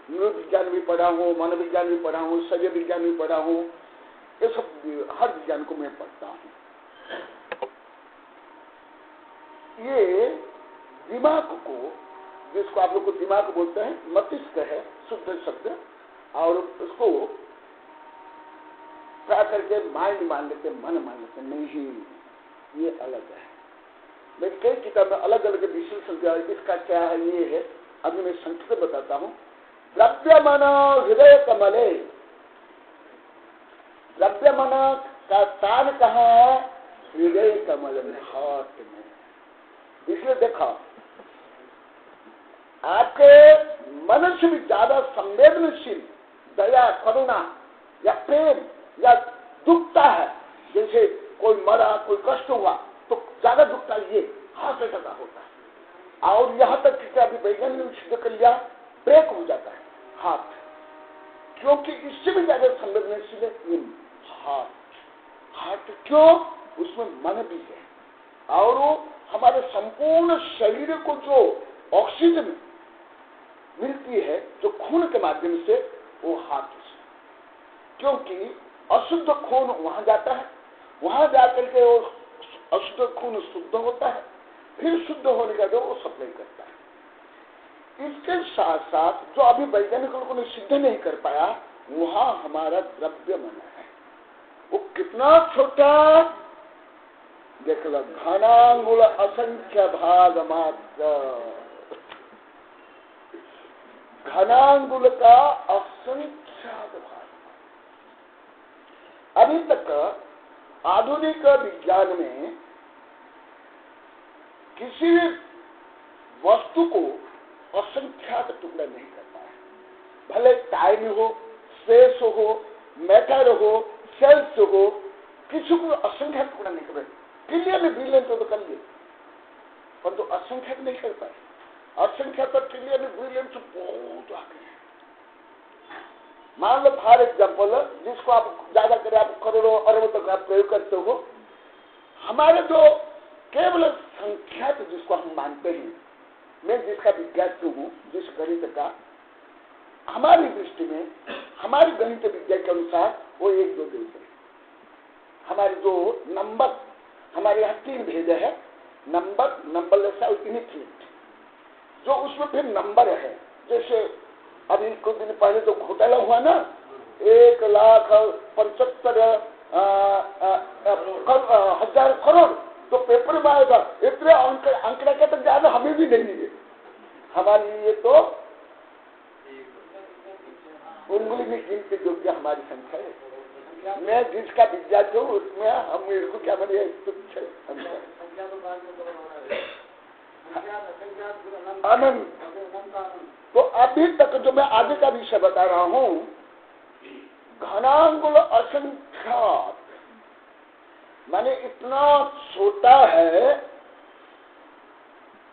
न्यूरोविज्ञान भी पढ़ा हूँ, मनोविज्ञान भी पढ़ा हूँ, शरीर विज्ञान भी पढ़ा हूँ, ये सब हर विज्ञान को मैं पढ़ता हूँ। ये दिमाग को, जिसको आप लोग को दिमाग बोलते हैं, मस्तिष्क है शुद्ध शब्द, और उसको क्या करके माइंड मान लेते, मन मान लेते, नहीं, ये अलग है। मैं कई किताब में अलग अलग विश्लेषण किया, इसका क्या है, ये है, अभी मैं संक्षिप्त बताता हूँ। द्रव्य मन हृदय कमले, द्रव्य मन का स्थान कहाँ है? हृदय कमल में, हार्ट में। इसलिए देखो, आपके मनुष्य भी ज्यादा संवेदनशील, दया, करुणा या प्रेम या दुखता है, जैसे कोई मरा, कोई कष्ट हुआ तो ज्यादा दुखता, ये हार्ट अटैक होता है। और यहाँ तक कि अभी वैज्ञानिक ने सिद्ध कर लिया, ब्रेक हो जाता है, हाथ, क्योंकि इससे भी ज्यादा संवेदनशील है हाथ। क्यों? उसमें मन भी है और वो हमारे संपूर्ण शरीर को जो ऑक्सीजन मिलती है जो खून के माध्यम से, वो हाथ से, क्योंकि अशुद्ध खून वहां जाता है, वहां जाकर के वो अशुद्ध खून शुद्ध होता है, फिर शुद्ध होने का जो वो सप्लाई करता है। इसके साथ साथ जो अभी वैज्ञानिक लोगों ने सिद्ध नहीं कर पाया, वहां हमारा द्रव्य मन है। वो कितना छोटा, देख लो, घनांगुल असंख्य भाग मात्र, घनांगुल का असंख्यात भाग। अभी तक आधुनिक विज्ञान में किसी भी वस्तु को असंख्यात टुकड़ा नहीं करता है, भले टाइम हो, स्पेस हो, मैटर हो, सेल्स हो, किसी को असंख्यात टुकड़ा नहीं कर पाए। ट्रिलियन बिलियन तो कर लिए, परंतु असंख्यात नहीं कर पाए। असंख्यात ट्रिलियन बिलियन से बहुत आगे है। मान लो फॉर एग्जाम्पल, जिसको आप ज्यादा करें, आप करोड़ों अरबों तक आप प्रयोग करते हो, हमारे जो केवल संख्यात जिसको हम मानते हैं, मैं जिसका विद्यार्थी हूं, जिस गणित का, हमारी दृष्टि में, हमारी गणित विद्या के अनुसार वो 1 2 3 है। हमारे जो नंबर, हमारे यहाँ 3 भेद है, नंबर, नंबरलेस और इनफिनिट, जो उसमें फिर नंबर है। जैसे अभी कुछ दिन पहले तो घोटाला हुआ ना, 1,75,000 करोड़, तो पेपर में आएगा इतने आंकड़ा के तक ज्यादा हमें भी नहीं है। हमारे लिए तो उंगली में गिनती योग्य हमारी संख्या है। मैं जिसका विद्यार्थी हूँ उसमें हम, मेरे को क्या बने तुच्छ आनंद। तो अभी तक जो मैं आगे का विषय बता रहा हूं, घनांगुल असंख्यात माने इतना छोटा है,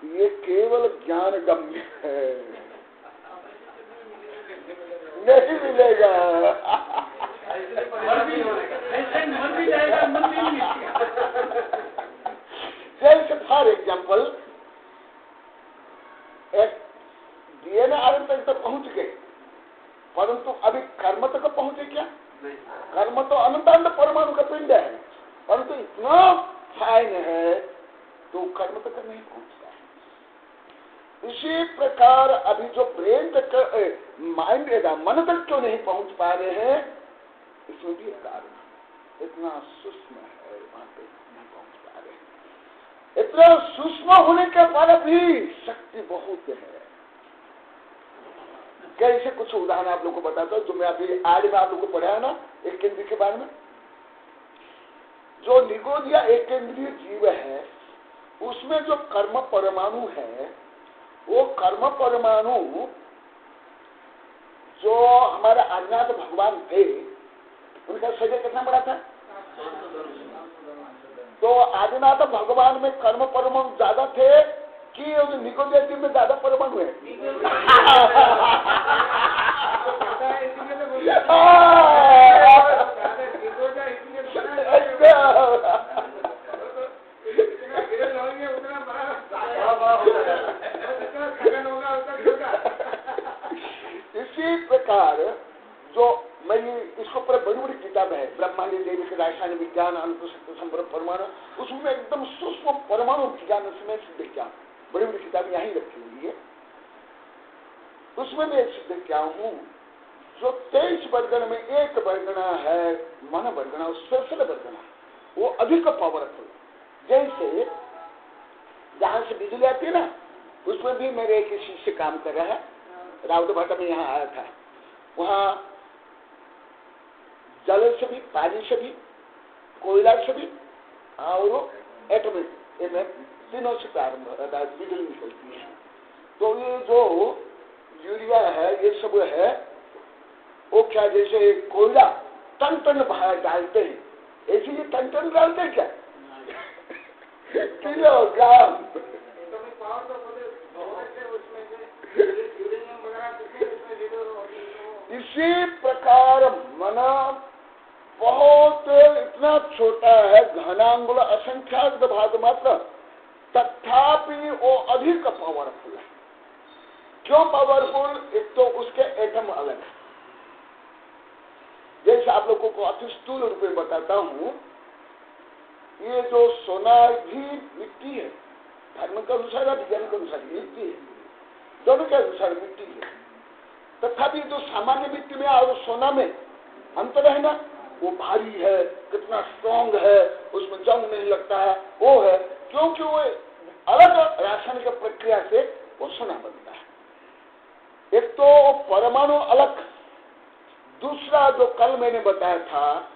ये केवल ज्ञान गम्य है, नहीं मिलेगा। जैसे फॉर एग्जाम्पल, एक डीएनए आरएनए तक पहुंच गए, परंतु अभी कर्म तक पहुंचे क्या? कर्म तो अनंत परमाणु का पिंड है, परंतु इतना फाइन है तो कर्म तक नहीं पहुंचता है। इसी प्रकार अभी जो ब्रेन तक, माइंड, मन तक क्यों नहीं पहुंच पा रहे हैं, इसमें भी एक कारण है, इतना सूक्ष्म है, वहां पे नहीं पहुंच पा रहे। इतना सूक्ष्म होने के बाद भी शक्ति बहुत है। कैसे कुछ उदाहरण आप लोगों को बताता हूं, जो मैं अभी आज में आप लोगों को पढ़ाया ना, एक केंद्रीय के बारे में। जो निगोदिया एक केंद्रीय जीव है, उसमें जो कर्म परमाणु है, वो कर्म परमाणु जो हमारे आदिनाथ भगवान थे, उनका शरीर कितना बड़ा था? तो आदिनाथ भगवान में कर्म परमाणु ज्यादा थे कि निगोदिया जीव में ज्यादा परमाणु है? इसी प्रकार जो मेरी इसको पर बड़ी बड़ी किताब है, ब्रह्मांडी देवी के रासायनिक विज्ञान, अंतः परमाणु, उसमें एकदम सूक्ष्म परमाणु विज्ञान, उसमें सिद्ध क्या, बड़ी बड़ी किताब यहीं रखी हुई है। उसमें मैं सिद्ध क्या हूँ, जो 23 वर्गण में एक वर्गणा है मन वर्गणा, स्पेशल वर्गणा, वो अधिक पावरफुल। जैसे जहां से बिजली आती है ना, उसमें भी मेरे एक शिष्य काम कर रहा है, राउत भाटा में यहाँ आया था। वहाँ जल से भी, पानी से भी, कोयला से भी और एटॉमिक, इनमें तीनों से प्रारंभ होता है, बिजली निकलती है। तो ये जो यूरिया है, ये सब है, वो क्या जैसे कोयला टन टन बाहर डालते हैं, ऐसे ही टन टन डालते हैं क्या? किलोग्राम। इसी प्रकार मन बहुत इतना छोटा है, घनांगुल असंख्यात भाग मात्र, तथापि वो अधिक पावरफुल है। क्यों पावरफुल? एक तो उसके एटम अलग है। जैसे आप लोगों को अति स्थूल रूप में बताता हूं, ये जो सोना भी मिट्टी है, धर्म के अनुसार विज्ञान के अनुसार मिट्टी है, दोनों के अनुसार मिट्टी है। तथापि जो सामान्य मिट्टी में और सोना में अंतर है ना, वो भारी है, कितना स्ट्रॉन्ग है, उसमें जंग नहीं लगता है, वो है क्योंकि वो अलग रासायनिक प्रक्रिया से वो सोना बनता है। एक तो परमाणु अलग, दूसरा जो कल मैंने बताया था,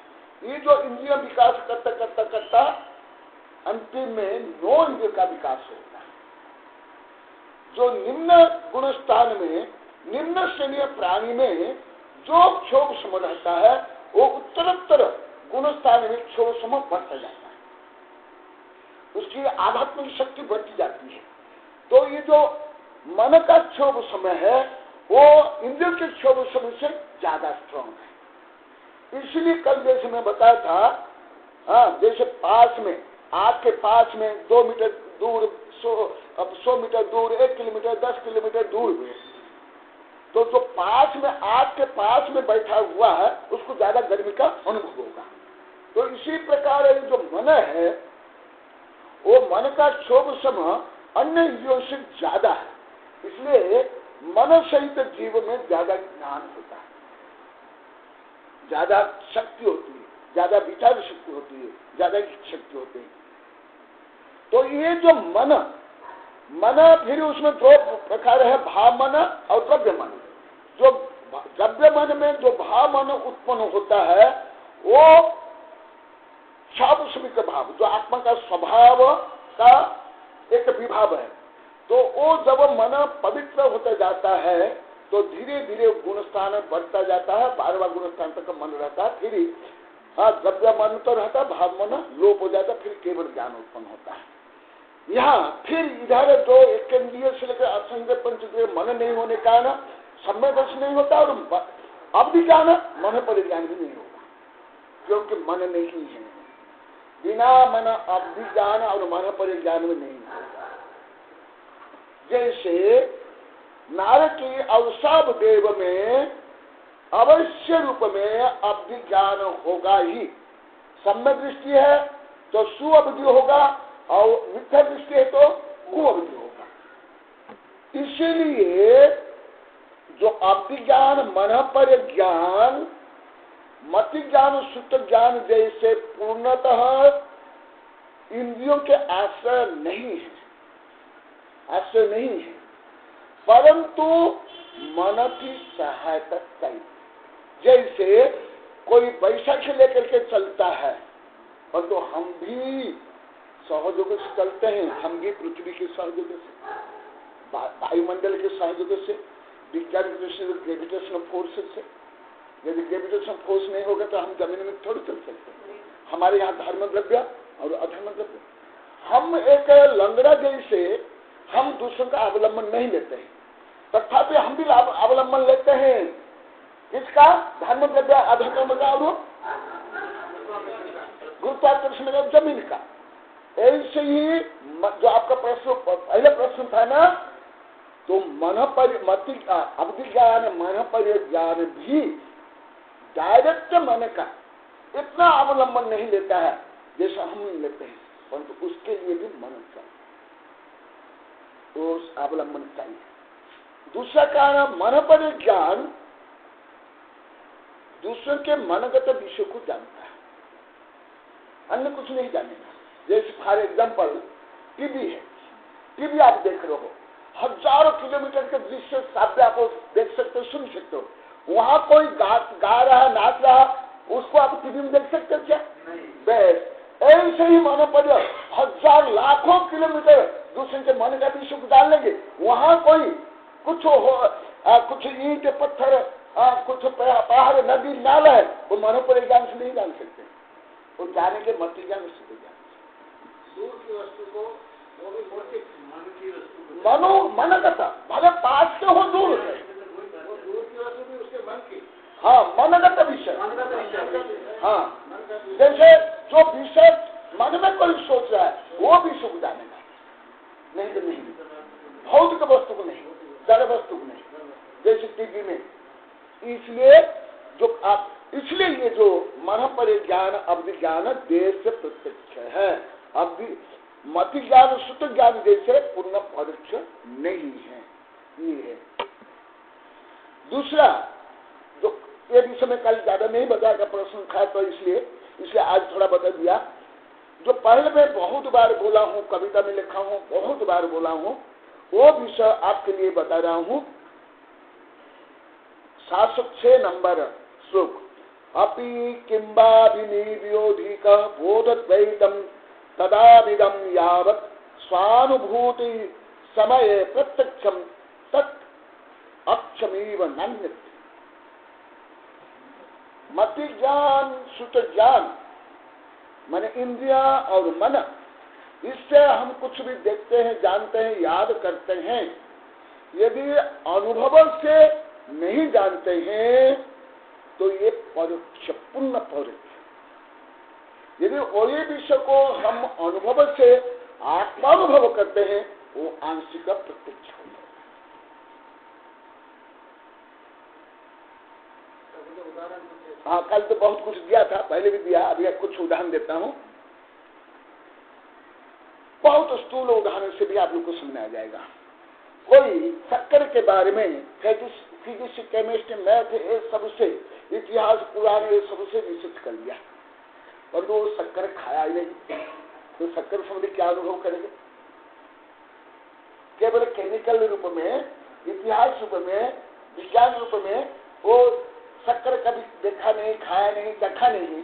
ये जो इंद्रिय विकास करता करता करता अंतिम में 9 इंद्रिय का विकास होता है। जो निम्न गुण स्थान में, निम्न श्रेणी प्राणी में जो क्षोभ सम रहता है, वो उत्तरोत्तर गुण स्थान में क्षोभ सम बढ़ता जाता है, उसकी आध्यात्मिक शक्ति बढ़ती जाती है। तो ये जो मन का क्षोभ समय है, वो इंद्रिय के क्षोभ समय से ज्यादा स्ट्रॉन्ग है। इसलिए कल जैसे मैं बताया था, जैसे पास में, आग के पास में 2 मीटर दूर, 100 मीटर दूर, 1 किलोमीटर, 10 किलोमीटर दूर में, तो जो पास में, आग के पास में बैठा हुआ है, उसको ज्यादा गर्मी का अनुभव होगा। तो इसी प्रकार ये जो मन है, वो मन का क्षोभ समय अन्य इंद्रियों से ज्यादा है। इसलिए मन सहित जीव में ज्यादा ज्ञान होता है, ज्यादा शक्ति होती है, ज्यादा विचार शक्ति होती है, ज्यादा शक्ति होती है। तो ये जो मन फिर उसमें 2 प्रकार है, भाव मन और द्रव्य मन। जो द्रव्य मन में जो भाव मन उत्पन्न होता है, वो स्वाभाविक भाव, जो आत्मा का स्वभाव का एक विभाव है। तो वो जब मन पवित्र होता जाता है, तो धीरे धीरे गुणस्थान बढ़ता जाता है, 12वां गुणस्थान तक मन रहता है। फिर द्रव्य मन तो रहता है, भाव मन लोप हो जाता है, फिर केवल ज्ञान उत्पन्न होता है। यहाँ फिर इधर जो एक इंद्रिय से लेकर असंग पंचेंद्रिय मन नहीं होने का ना, सम्यक दर्शन नहीं होता, और अब भी ज्ञान, मन पर ज्ञान भी नहीं होगा, क्योंकि मन नहीं है। बिना मन अभिज्ञान और मन पर ज्ञान में नहीं होगा। जैसे नारकी अवसाद देव में अवश्य रूप में अभिज्ञान होगा ही। सम्यक दृष्टि है तो सुअवधि होगा, और मिथ्या दृष्टि है तो कुअवधि होगा। इसीलिए जो अभिज्ञान, मन पर ज्ञान, मति ज्ञान, शुद्ध ज्ञान जैसे पूर्णतः इंद्रियों के आश्रय नहीं है, आश्रय नहीं है, परंतु मन की सहायता चाहिए। जैसे कोई वैशाखी लेकर के चलता है, और तो हम भी सहयोग से चलते हैं, हम भी पृथ्वी के सहयोग से, वायुमंडल के सहयोग से, विज्ञान ग्रेविटेशनल फोर्स से। यदि ग्रेविटेशनल फोर्स नहीं होगा तो हम जमीन में थोड़ी चल सकते हैं। हमारे यहाँ धर्म द्रव्य और अधर्म द्रव्य, हम एक लंगड़ा जैसे हम दूसरों का अवलंबन नहीं लेते हैं, तथापि हम भी अवलंबन लेते हैं। इसका धर्म द्रव्य, अधर्म का और गुरुत्वाकर्षण का, जमीन का। ऐसे ही जो आपका प्रश्न, पहले प्रश्न था ना, तो मन पर मति अभिज्ञान, मन पर ज्ञान भी डायरेक्ट मन का इतना अवलंबन नहीं लेता है जैसा हम लेते हैं, परंतु उसके लिए भी मन चाहिए, तो अवलंबन चाहिए। दूसरा कारण, मन पर ज्ञान दूसरों के मनगत विषय को जानता है, अन्य कुछ नहीं जानेगा। जैसे फॉर एग्जाम्पल टीवी है, टीवी आप देख रहे हो, हजारों किलोमीटर के दृश्य सामने आप देख सकते हो, सुन सकते हो। वहां कोई गा रहा, नाच रहा, उसको आप टीवी में देख सकते हो क्या? बस ऐसे ही मन पर हजार लाखों किलोमीटर दूसरे के मन का विषय को जान लेंगे। वहां कोई कुछ कुछ ईंट पत्थर, कुछ पहाड़, नदी, नाला है, वो मन पर ज्ञान से नहीं जान सकते, वो जानेंगे मत ज्ञान से जान। दूर की वस्तु को वो भी भौतिक, मन की वस्तु मनोगत, भले पास के हो दूर है, वो दूर की वस्तु भी उसके हाँ, मनगत विषय। हाँ, जैसे जो विषय मन में कोई सोच रहा है वो भी सुख जानेगा, नहीं तो नहीं, भौतिक वस्तु को नहीं, जड़ वस्तु को नहीं, जैसे टीवी में। इसलिए जो आप, इसलिए ये जो मन पर ज्ञान अवधि ज्ञान देश से प्रत्यक्ष है, अवधि मति ज्ञान शुद्ध ज्ञान जैसे पूर्ण परोक्ष नहीं है, ये है। दूसरा जो ये विषय में कल ज्यादा नहीं बताया, प्रश्न था तो इसलिए आज थोड़ा बता दिया। जो पहले मैं बहुत बार बोला हूँ, कविता में लिखा हूँ, बहुत बार बोला हूँ, वो विषय आपके लिए बता रहा हूँ। 706 नंबर श्लोक, अपि किंबाभिनिव्योधिक बोधद्वैतम तदाविदम यावत् स्वानुभूति समय प्रत्यक्षम तत् अक्षमीव नन्यत्। मति ज्ञान शुद्ध ज्ञान मन इंद्रिया और मन, इससे हम कुछ भी देखते हैं, जानते हैं, याद करते हैं। यदि अनुभव से नहीं जानते हैं तो ये परोक्ष, पूर्ण परोक्ष। यदि वही विषय को हम अनुभव से आत्मानुभव करते हैं वो आंशिक प्रत्यक्ष हो जाएगा। हाँ, कल तो बहुत कुछ दिया था, पहले भी दिया, अभी कुछ उदाहरण देता हूँ। बहुत स्थूल उदाहरण से भी आप लोग को समझ आ जाएगा। कोई शक्कर के बारे में फिजिक्स, केमिस्ट्री, मैथ, ये सबसे इतिहास, पुराण, ये सबसे रिसर्च कर लिया, और वो शक्कर खाया ही नहीं, तो शक्कर समझे क्या अनुभव करेंगे? केवल केमिकल रूप में, इतिहास रूप में, विज्ञान रूप में वो शक्कर कभी देखा नहीं, खाया नहीं, चखा नहीं,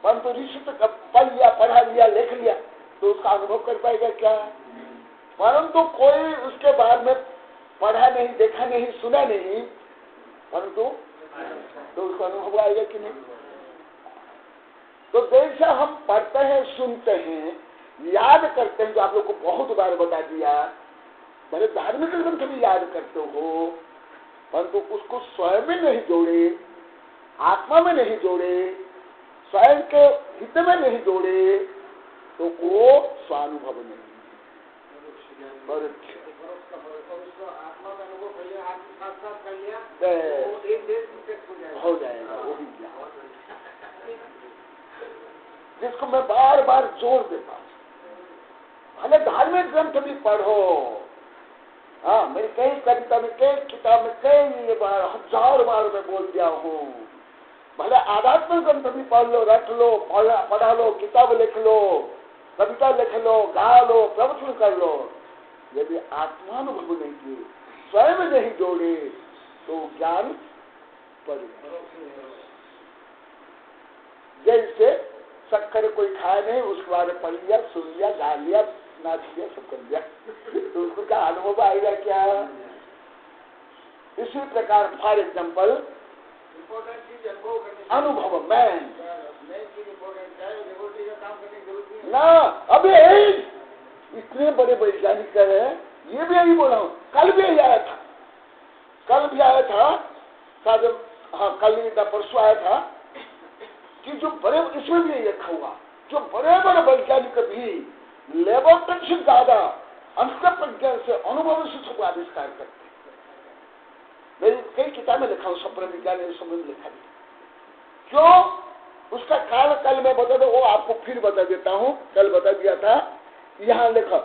परंतु रिसर्च पढ़ लिया, पढ़ा लिया, लिख लिया, तो उसका अनुभव कर पाएगा क्या? परंतु कोई उसके बारे में पढ़ा नहीं, देखा नहीं, सुना नहीं, परंतु तो उसका अनुभव आएगा कि नहीं? तो जैसा हम पढ़ते हैं, सुनते हैं, याद करते हैं, जो आप लोग को बहुत बार बता दिया, भले धार्मिक ग्रंथ भी याद करते हो, परंतु उसको स्वयं में नहीं जोड़े, आत्मा में नहीं जोड़े, स्वयं के हित में नहीं जोड़े, तो वो स्वानुभव नहीं, परोक्ष। आत्मा का अनुभव पहले आपके साथ साथ कर लिया तो एक देश हो जाएगा, वो भी ज्ञान, जिसको मैं बार बार जोर देता हूँ। भले धार्मिक ग्रंथ भी पढ़ो, हाँ, मेरी कई कविता में, कई किताब में, कई बार, 1000 बार मैं बोल दिया हूँ। भले आध्यात्मिक ग्रंथ भी पढ़ लो, रट लो, पढ़ा लो, किताब लिख लो, कविता लिख लो, गा लो, प्रवचन कर लो, यदि आत्मानुभव नहीं किए, स्वयं नहीं जोड़े, तो ज्ञान जैसे शक्कर कोई खाया नहीं, उसके बारे में पढ़ लिया, सुन लिया, गा लिया, नाच लिया, सब कर लिया, तो उसको क्या अनुभव आएगा क्या? इसी प्रकार फॉर एग्जाम्पल अनुभव मैं ना, अभी इतने बड़े वैज्ञानिक है, ये भी यही बोला हूँ, कल भी यही आया था, कल भी आया था, हाँ कल नहीं था, परसों आया था, कि जो बड़े, इसमें भी यही रखा हुआ, जो बड़े बड़े वैज्ञानिक भी लेबोरेटरी से ज्यादा अंतर प्रज्ञा से, अनुभव से सब आविष्कार करते। मेरी कई किताबें लिखा हूँ, स्वप्न विज्ञान सब में लिखा भी। क्यों? उसका काल कल मैं बता दो, वो आपको फिर बता देता हूँ, कल बता दिया था। यहाँ लिखा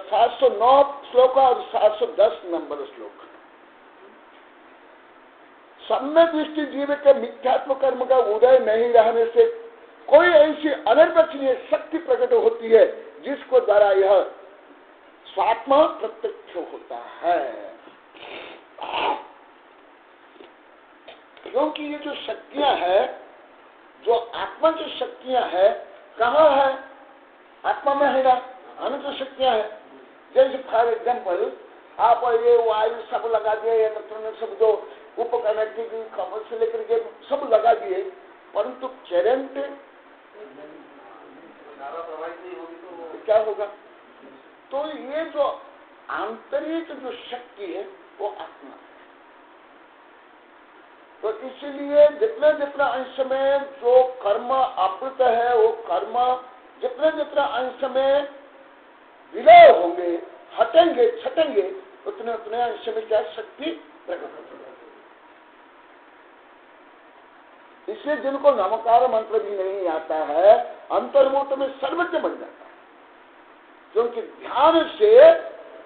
709 श्लोक और 710 नंबर श्लोक। सम्यक दृष्टि जीव के मिथ्यात्म कर्म का उदय नहीं रहने से कोई ऐसी अनिर्वचनीय शक्ति प्रकट होती है जिसको द्वारा यह स्वात्मा प्रत्यक्ष होता है। क्योंकि ये जो शक्तियां हैं, जो आत्मा की शक्तियां हैं, कहाँ है? आत्मा में है ना, अनंत शक्तियां हैं। जैसे फॉर एग्जाम्पल आप ये वायु सब लगा दिए, इलेक्ट्रॉनिक सब जो उपकरण की खबर से लेकर के सब लगा दिए, परंतु करंट तो क्या होगा? तो ये जो आंतरिक जो शक्ति है वो आत्मा है। तो इसलिए जितने जितने अंश में जो कर्म आवृत है वो कर्म जितने जितने अंश में विलय होंगे, हटेंगे, छटेंगे, उतने उतने अंश में क्या शक्ति प्रकट होती है। इसलिए जिनको नमकार मंत्र भी नहीं आता है अंतर्मुहूर्त में सर्वज्ञ बन जाता है, क्योंकि ध्यान से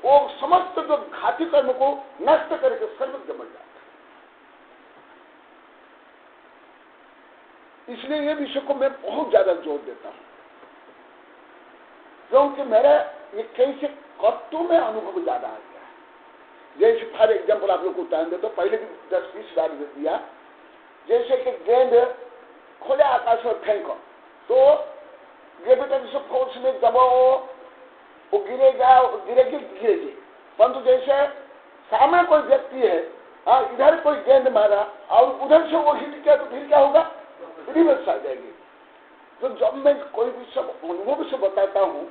वो समस्त जो घाती कर्म को नष्ट करके सर्वज्ञ बन जाता है। इसलिए ये विषय को मैं बहुत ज्यादा जोर देता हूं, क्योंकि मेरा ये कैसे कत्तों में अनुभव ज्यादा आ गया है। जैसे फॉर एग्जाम्पल आप लोग को उदाहरण दे तो पहले भी 10-20 बार दिया, जैसे कि गेंद खुले आकाश में फेंको तो ग्रेविटेशन फोर्स में दबाओ, वो गिरेगा, गिरेगी। परंतु जैसे सामने कोई व्यक्ति है, इधर कोई गेंद मारा और उधर से वो हिट किया तो फिर क्या होगा, रिवर्स आ जाएगी। तो जब मैं कोई भी सब अनुभव से बताता हूँ,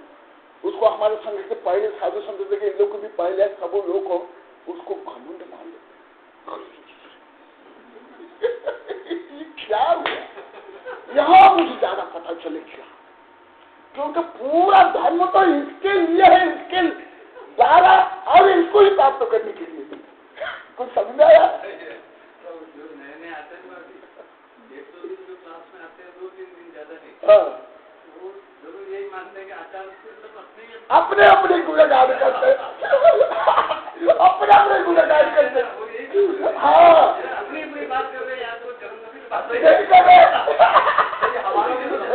उसको हमारे संघ के पहले साधु संत के लोग को भी पहले सब लोग को उसको घमंड मान लेते क्या हुआ, यहाँ मुझे ज्यादा पता चलेगा, क्योंकि पूरा धर्म तो इसके लिए है, इसके द्वारा और इसको ही प्राप्त करने के लिए। कुछ समझ आया? अपने अपने गुणगान करते, अपने अपने गुणगान करते। हाँ,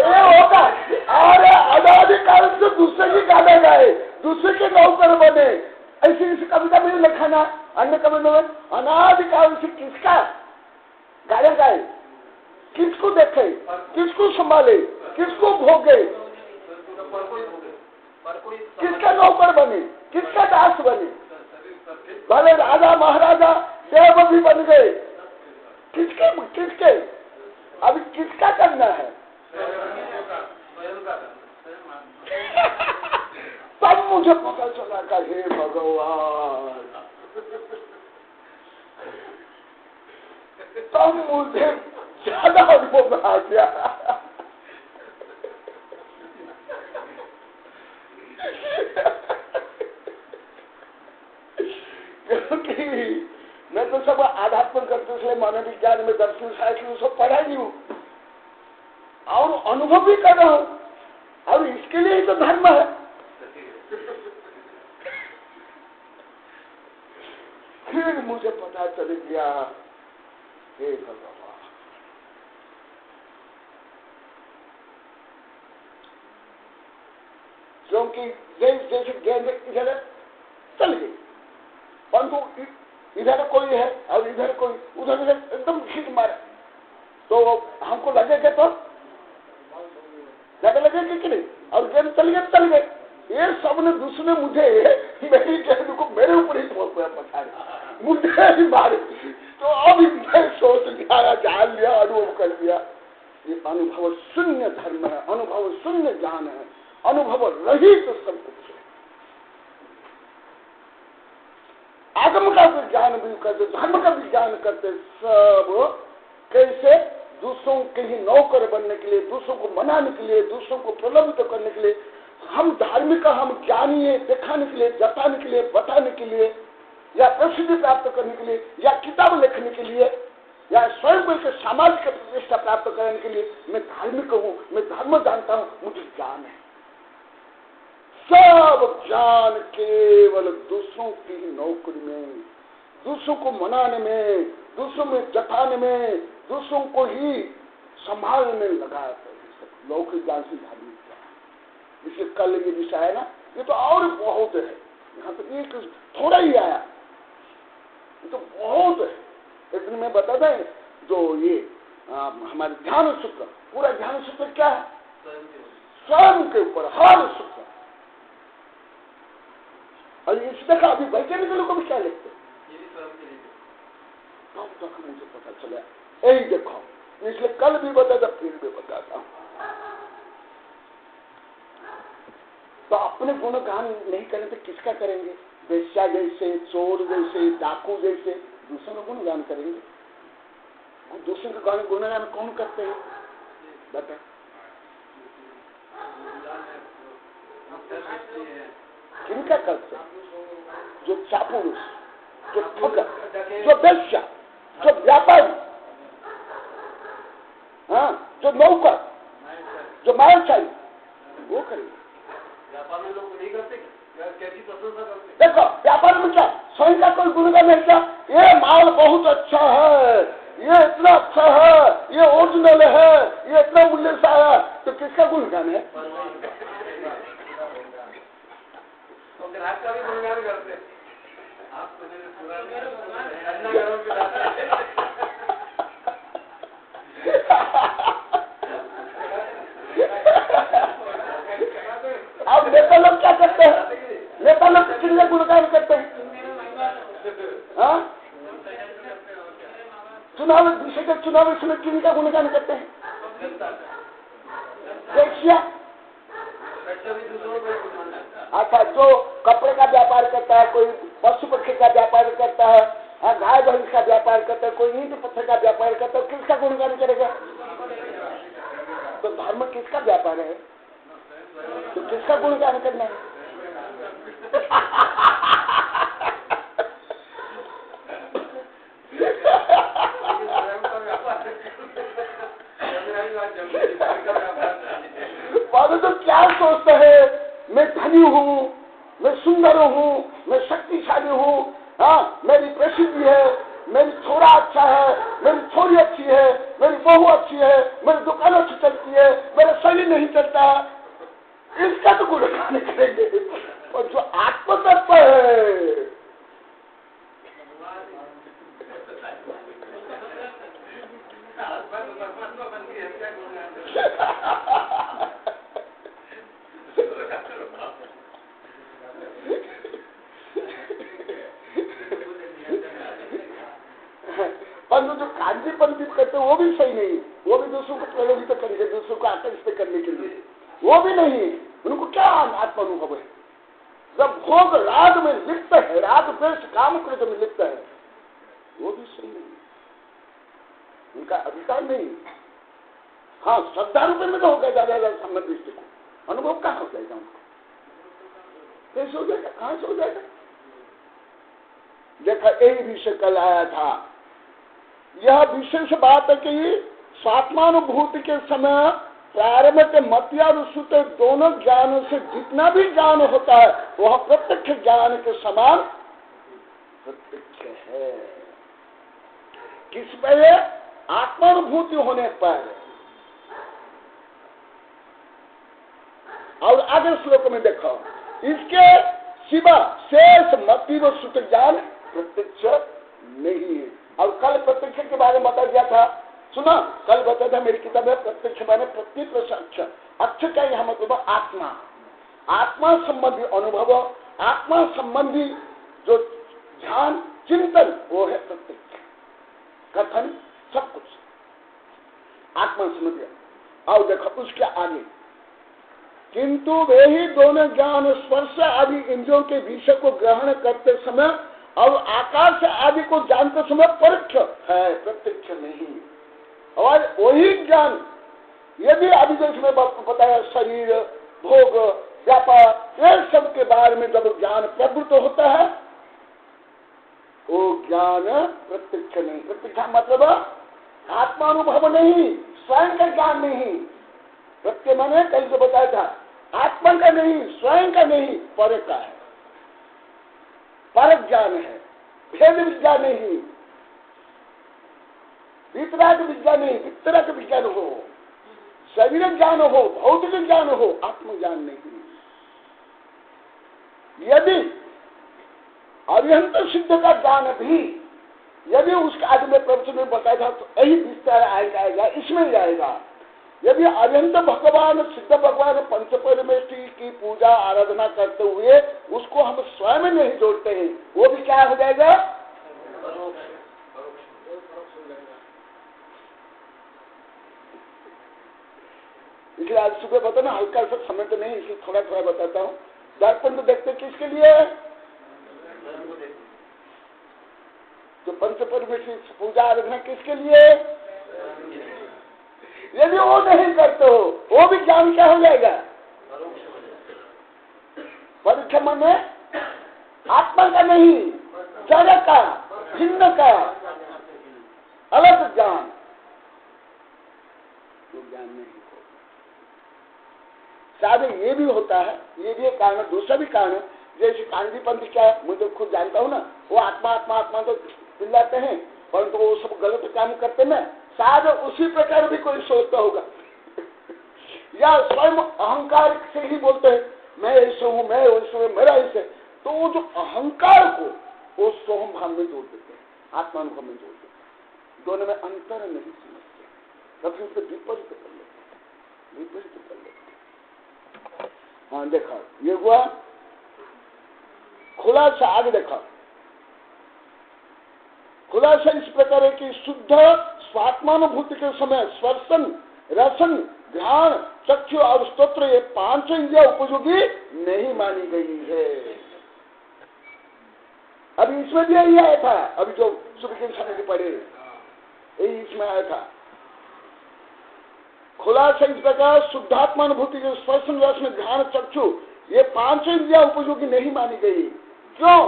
ये होगा। अरे अनादिकाल से दूसरे की गाने गाए, दूसरे के नौकर बने, ऐसी इस कविता में लिखा ना, अन्य कविता में अनादिकाल से किसका गाने गाए, किसको देखे, किसको संभाले, किसको भोगे, किसका नौकर बने, किसका दास बने, भले राजा महाराजा देव भी बन गए, किसके अभी किसका करना है? तब मुझे पता चला कि हे भगवान, तब मुझे ज्यादा अनुभव आ गया। क्योंकि मैं तो सब आध्यात्म करते इसलिए मानव विज्ञान में दर्शन शास्त्र सब पढ़ा ही हूँ और अनुभव भी कर रहा हूँ, और इसके लिए ही तो धर्म है। फिर मुझे पता चल गया, हे भगवान, क्योंकि जैसे गेंद इधर चल गई, परंतु इधर कोई है और इधर कोई, उधर एकदम खींच मारे तो हमको लगेगा, तो ज्यादा लगेगा कि नहीं, और गेंद चल गए। ये सब ने दूसरे मुझे मेरी गेंद को मेरे ऊपर ही पछाड़े, मुझे ही मारे। तो अब मैं सोच लिया, जान लिया, अनुभव कर लिया, ये अनुभव शून्य धर्म है, अनुभव शून्य ज्ञान है, अनुभव रहित तो सब कुछ है। आगम का विज्ञान भी करते, धर्म का विज्ञान करते, सब कैसे दूसरों के ही नौकर बनने के लिए, दूसरों को मनाने के लिए, दूसरों को प्रलोभित करने के लिए, हम धार्मिक, हम ज्ञानी है दिखाने के लिए, जताने के लिए, बताने के लिए, या प्रसिद्धि प्राप्त करने के लिए, या किताब लिखने के लिए, या स्वयं को एक सामाजिक प्रतिष्ठा प्राप्त करने के लिए मैं धार्मिक हूँ, मैं धर्म जानता हूँ, मुझे ज्ञान है। सब ज्ञान केवल दूसरों की नौकरी में, दूसरों को मनाने में, दूसरों में जताने में, दूसरों को ही संभालने में लगा लौकिक ज्ञान से धार्मिक ज्ञान। इसलिए कल ये विषय है ना, ये तो और बहुत है, यहाँ तो एक थोड़ा ही आया, ये तो बहुत है। एक दिन मैं बता दें जो ये हमारे ध्यान सूत्र, पूरा ध्यान सूत्र क्या है, स्वयं के ऊपर हर सूत्र। और इस देखा अभी वैज्ञानिक लोग भी क्या लिखते, तब तक मुझे पता चला, यही देखो, इसलिए कल भी बताता, फिर भी बताता हूं। तो अपने गुणगान नहीं करें तो किसका करेंगे? वेश्या जैसे, चोर जैसे, डाकू जैसे दूसरों का गुणगान करेंगे। दूसरे के गुणगान कौन करते हैं बता? किनका करते हैं? जो चापुरुष, जो ठगर, जो वेश्या, जो व्यापारी, हाँ, जो नौकर, जो मालशाही, वो करेंगे। व्यापार में लोग नहीं करते, कैसी प्रशंसा करते? देखो व्यापार में क्या स्वयं का कोई गुणगान नहीं किया, ये माल बहुत अच्छा है, ये इतना अच्छा है, ये ओरिजिनल है, ये इतना मूल्य से आया, तो किसका गुणगान है? ग्राहक का भी गुणगान करते। आप अब नेता लोग क्या करते हैं? नेता लोग किसका गुणगान करते हैं? हाँ, चुनाव विषय के चुनाव समय किनका गुणगान करते हैं? अच्छा, जो कपड़े का व्यापार करता है, कोई पशु पक्षी का व्यापार करता है, गाय भैंस का व्यापार करता है, कोई ईंट पत्थर का व्यापार करता है, किसका गुणगान करेगा? तो धर्म किसका व्यापार है? तो किसका गुणगान करना है? तो क्या सोचते हैं? मैं धनी हूँ, मैं सुंदर हूँ, मैं शक्तिशाली हूँ, हाँ, मेरी प्रसिद्धि है, मेरी छोरा अच्छा है, मेरी छोरी अच्छी है, मेरी बहू अच्छी है, मेरी दुकान अच्छी चलती है, मेरा शरीर नहीं चलता, इसका तो गुणगान करेंगे। और जो आत्मतत्व है, परंतु जो कांजीपंथी करते वो भी सही नहीं, वो भी दूसरों को प्रलोभित करेंगे, दूसरों को आकर्षित करने के लिए, वो भी नहीं। उनको क्या आत्मानुभव है? जब भोग राग में लिप्त है, राग द्वेष काम क्रोध में लिप्त है, वो भी सही नहीं, उनका अधिकार नहीं। हाँ, श्रद्धा रूप में तो होगा ज्यादा संबंध दृष्टि को, अनुभव कहाँ हो जाएगा उनको? कैसे हो जाएगा? कहाँ से हो जाएगा? देखा, यही विषय कल आया था। यह विशेष बात है कि स्वात्मानुभूति के समय प्रारंभ के मत्यानुसूत दोनों ज्ञानों से जितना भी ज्ञान होता है वह प्रत्यक्ष ज्ञान के समान प्रत्यक्ष है। किस पर? आत्मानुभूति होने पर। और आगे श्लोक में देखो, इसके सिवा शेष मतीवसुत ज्ञान प्रत्यक्ष नहीं है। और कल प्रत्यक्ष के बारे में बता दिया था, सुना? कल बताया था मेरी किताब है प्रत्यक्ष माने प्रत्यक्ष अक्ष। अक्ष का यह मतलब आत्मा, आत्मा संबंधी अनुभव, आत्मा संबंधी जो ध्यान चिंतन, वो है प्रत्यक्ष। कथन सब कुछ आत्मा संबंधी। और देखो उसके आगे, किंतु वे ही दोनों ज्ञान स्पर्श आदि इंद्रियों के विषय को ग्रहण करते समय और आकाश आदि को जानते समय परोक्ष है, प्रत्यक्ष नहीं। और वही ज्ञान यदि अभी जैसे में बताया शरीर, भोग, व्यापार, ये सब के बारे में जब ज्ञान प्रवृत्त होता है, वो ज्ञान प्रत्यक्ष नहीं। प्रत्यक्ष मतलब आत्मानुभव नहीं, स्वयं का ज्ञान नहीं। प्रत्यय मैंने कल से बताया था, आत्मा का नहीं, स्वयं का नहीं, पर का है, पर ज्ञान है। भेद विद्या नहीं, वितराग विद्या नहीं, वितरक विज्ञान हो, शरीर ज्ञान हो, भौतिक ज्ञान हो, आत्मज्ञान नहीं। यदि अरिहंत सिद्ध का ज्ञान भी यदि उसके आदि में प्रवचन में बताया था तो यही विस्तार आएगा, इसमें ही आएगा। यदि अरिहंत भगवान सिद्ध भगवान पंचपरमेष्ठी की पूजा आराधना करते हुए उसको हम स्वयं नहीं जोड़ते हैं, वो भी क्या हो जाएगा? इसलिए आज सुबह पता ना, हल्का सा समय तो नहीं, इसलिए थोड़ा थोड़ा बताता हूँ। दर्पण तो देखते किसके लिए? तो पंचपरमेष्ठी पूजा आराधना किसके लिए? यदि वो नहीं करते हो वो भी ज्ञान क्या हो जाएगा? परोक्ष माने आत्मा का नहीं, जड़ का, भिन्न का, अलग ज्ञान, वो ज्ञान नहीं हो। शायद ये भी होता है, ये भी एक कारण, दूसरा भी कारण है। जैसे कांदीपंथी क्या है, मैं तो खुद जानता हूँ ना, वो आत्मा आत्मा आत्मा तो चिल्लाते हैं, परंतु वो सब गलत काम करते हैं। शायद उसी प्रकार भी कोई सोचता होगा या स्वयं अहंकार से ही बोलते हैं मैं ऐसे हूँ, मैं वैसे हूँ, मेरा ऐसे। तो वो जो अहंकार को वो सोहम भाव में जोड़ देते हैं, आत्मानुभव में जोड़ देते हैं। दोनों में अंतर नहीं समझते, कभी उसे विपरीत कर लेते, विपरीत कर लेते। हाँ देखा, ये हुआ खुलासा। आगे देखा, खुलासा इस प्रकार है कि शुद्ध स्वात्मानुभूति के समय स्पर्शन, रसन, ध्यान, चक्षु और स्तोत्र ये 5 इंद्रियां उपयोगी नहीं मानी गई है। अभी इसमें भी यही आया था, अभी जो सुबह के समय के पढ़े यही इसमें आया था। खुलासा इस प्रकार शुद्धात्मानुभूति के स्पर्शन, रसन, ध्यान, चक्षु ये 5 इंद्रियां उपयोगी नहीं मानी गई। क्यों?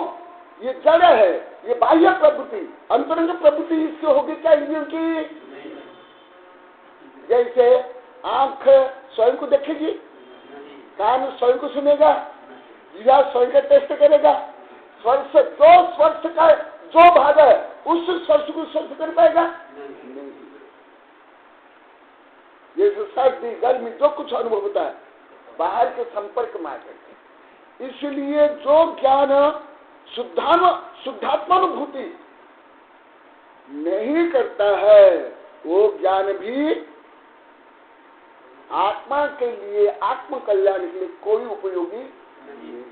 ये जड़ है, ये बाह्य प्रवृत्ति, अंतरंग प्रवृत्ति इसकी होगी क्या इंद्रियों की? जैसे आंख स्वयं को देखेगी, कान स्वयं को सुनेगा, जिह्वा स्वयं का टेस्ट करेगा, स्पर्श जो स्पर्श का जो भाग है उस स्पर्श को स्पर्श कर पाएगा नहीं। ये जो सर्दी गर्मी जो कुछ अनुभव होता है बाहर के संपर्क में आकर, इसलिए जो ज्ञान शुद्धात्मानुभूति नहीं करता है वो ज्ञान भी आत्मा के लिए, आत्म कल्याण के लिए कोई उपयोगी नहीं।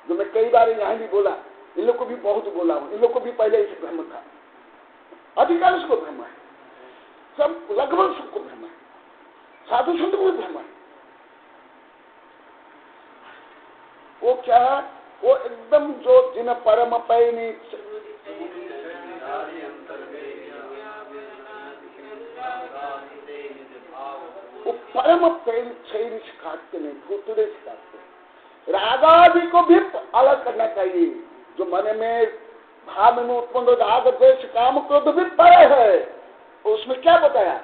जो मैं कई बार यहाँ भी बोला, इन लोग को भी बहुत बोला हूँ, इन लोग को भी पहले इसे भ्रम था, अधिकांश को भ्रम है, सब लगभग सबको भ्रम है, साधु संत को भ्रम है। वो क्या है? वो एकदम जो जिन परम पैनी वो परम पैन छैरी सिखाते नहीं, भूतरे सिखाते। रागादि को भी अलग करना चाहिए। जो मन में भाव में उत्पन्न राग द्वेष काम क्रोध भी पर है, उसमें क्या बताया?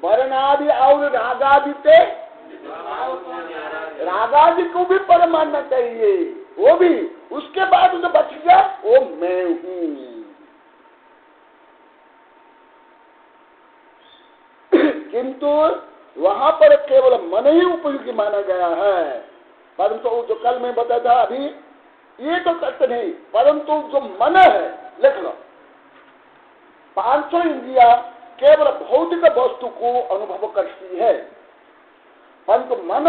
वर्णादि और रागादि पे रागादि को भी पर मानना चाहिए, वो भी। उसके बाद जो बच गया वो मैं हूं। किंतु वहां पर केवल मन ही उपयोगी माना गया है। परंतु जो कल मैं बताया था, अभी ये तो तत्व नहीं, परंतु जो मन है, लिख लो, 500 इंद्रियां केवल भौतिक वस्तु को अनुभव करती है, परंतु मन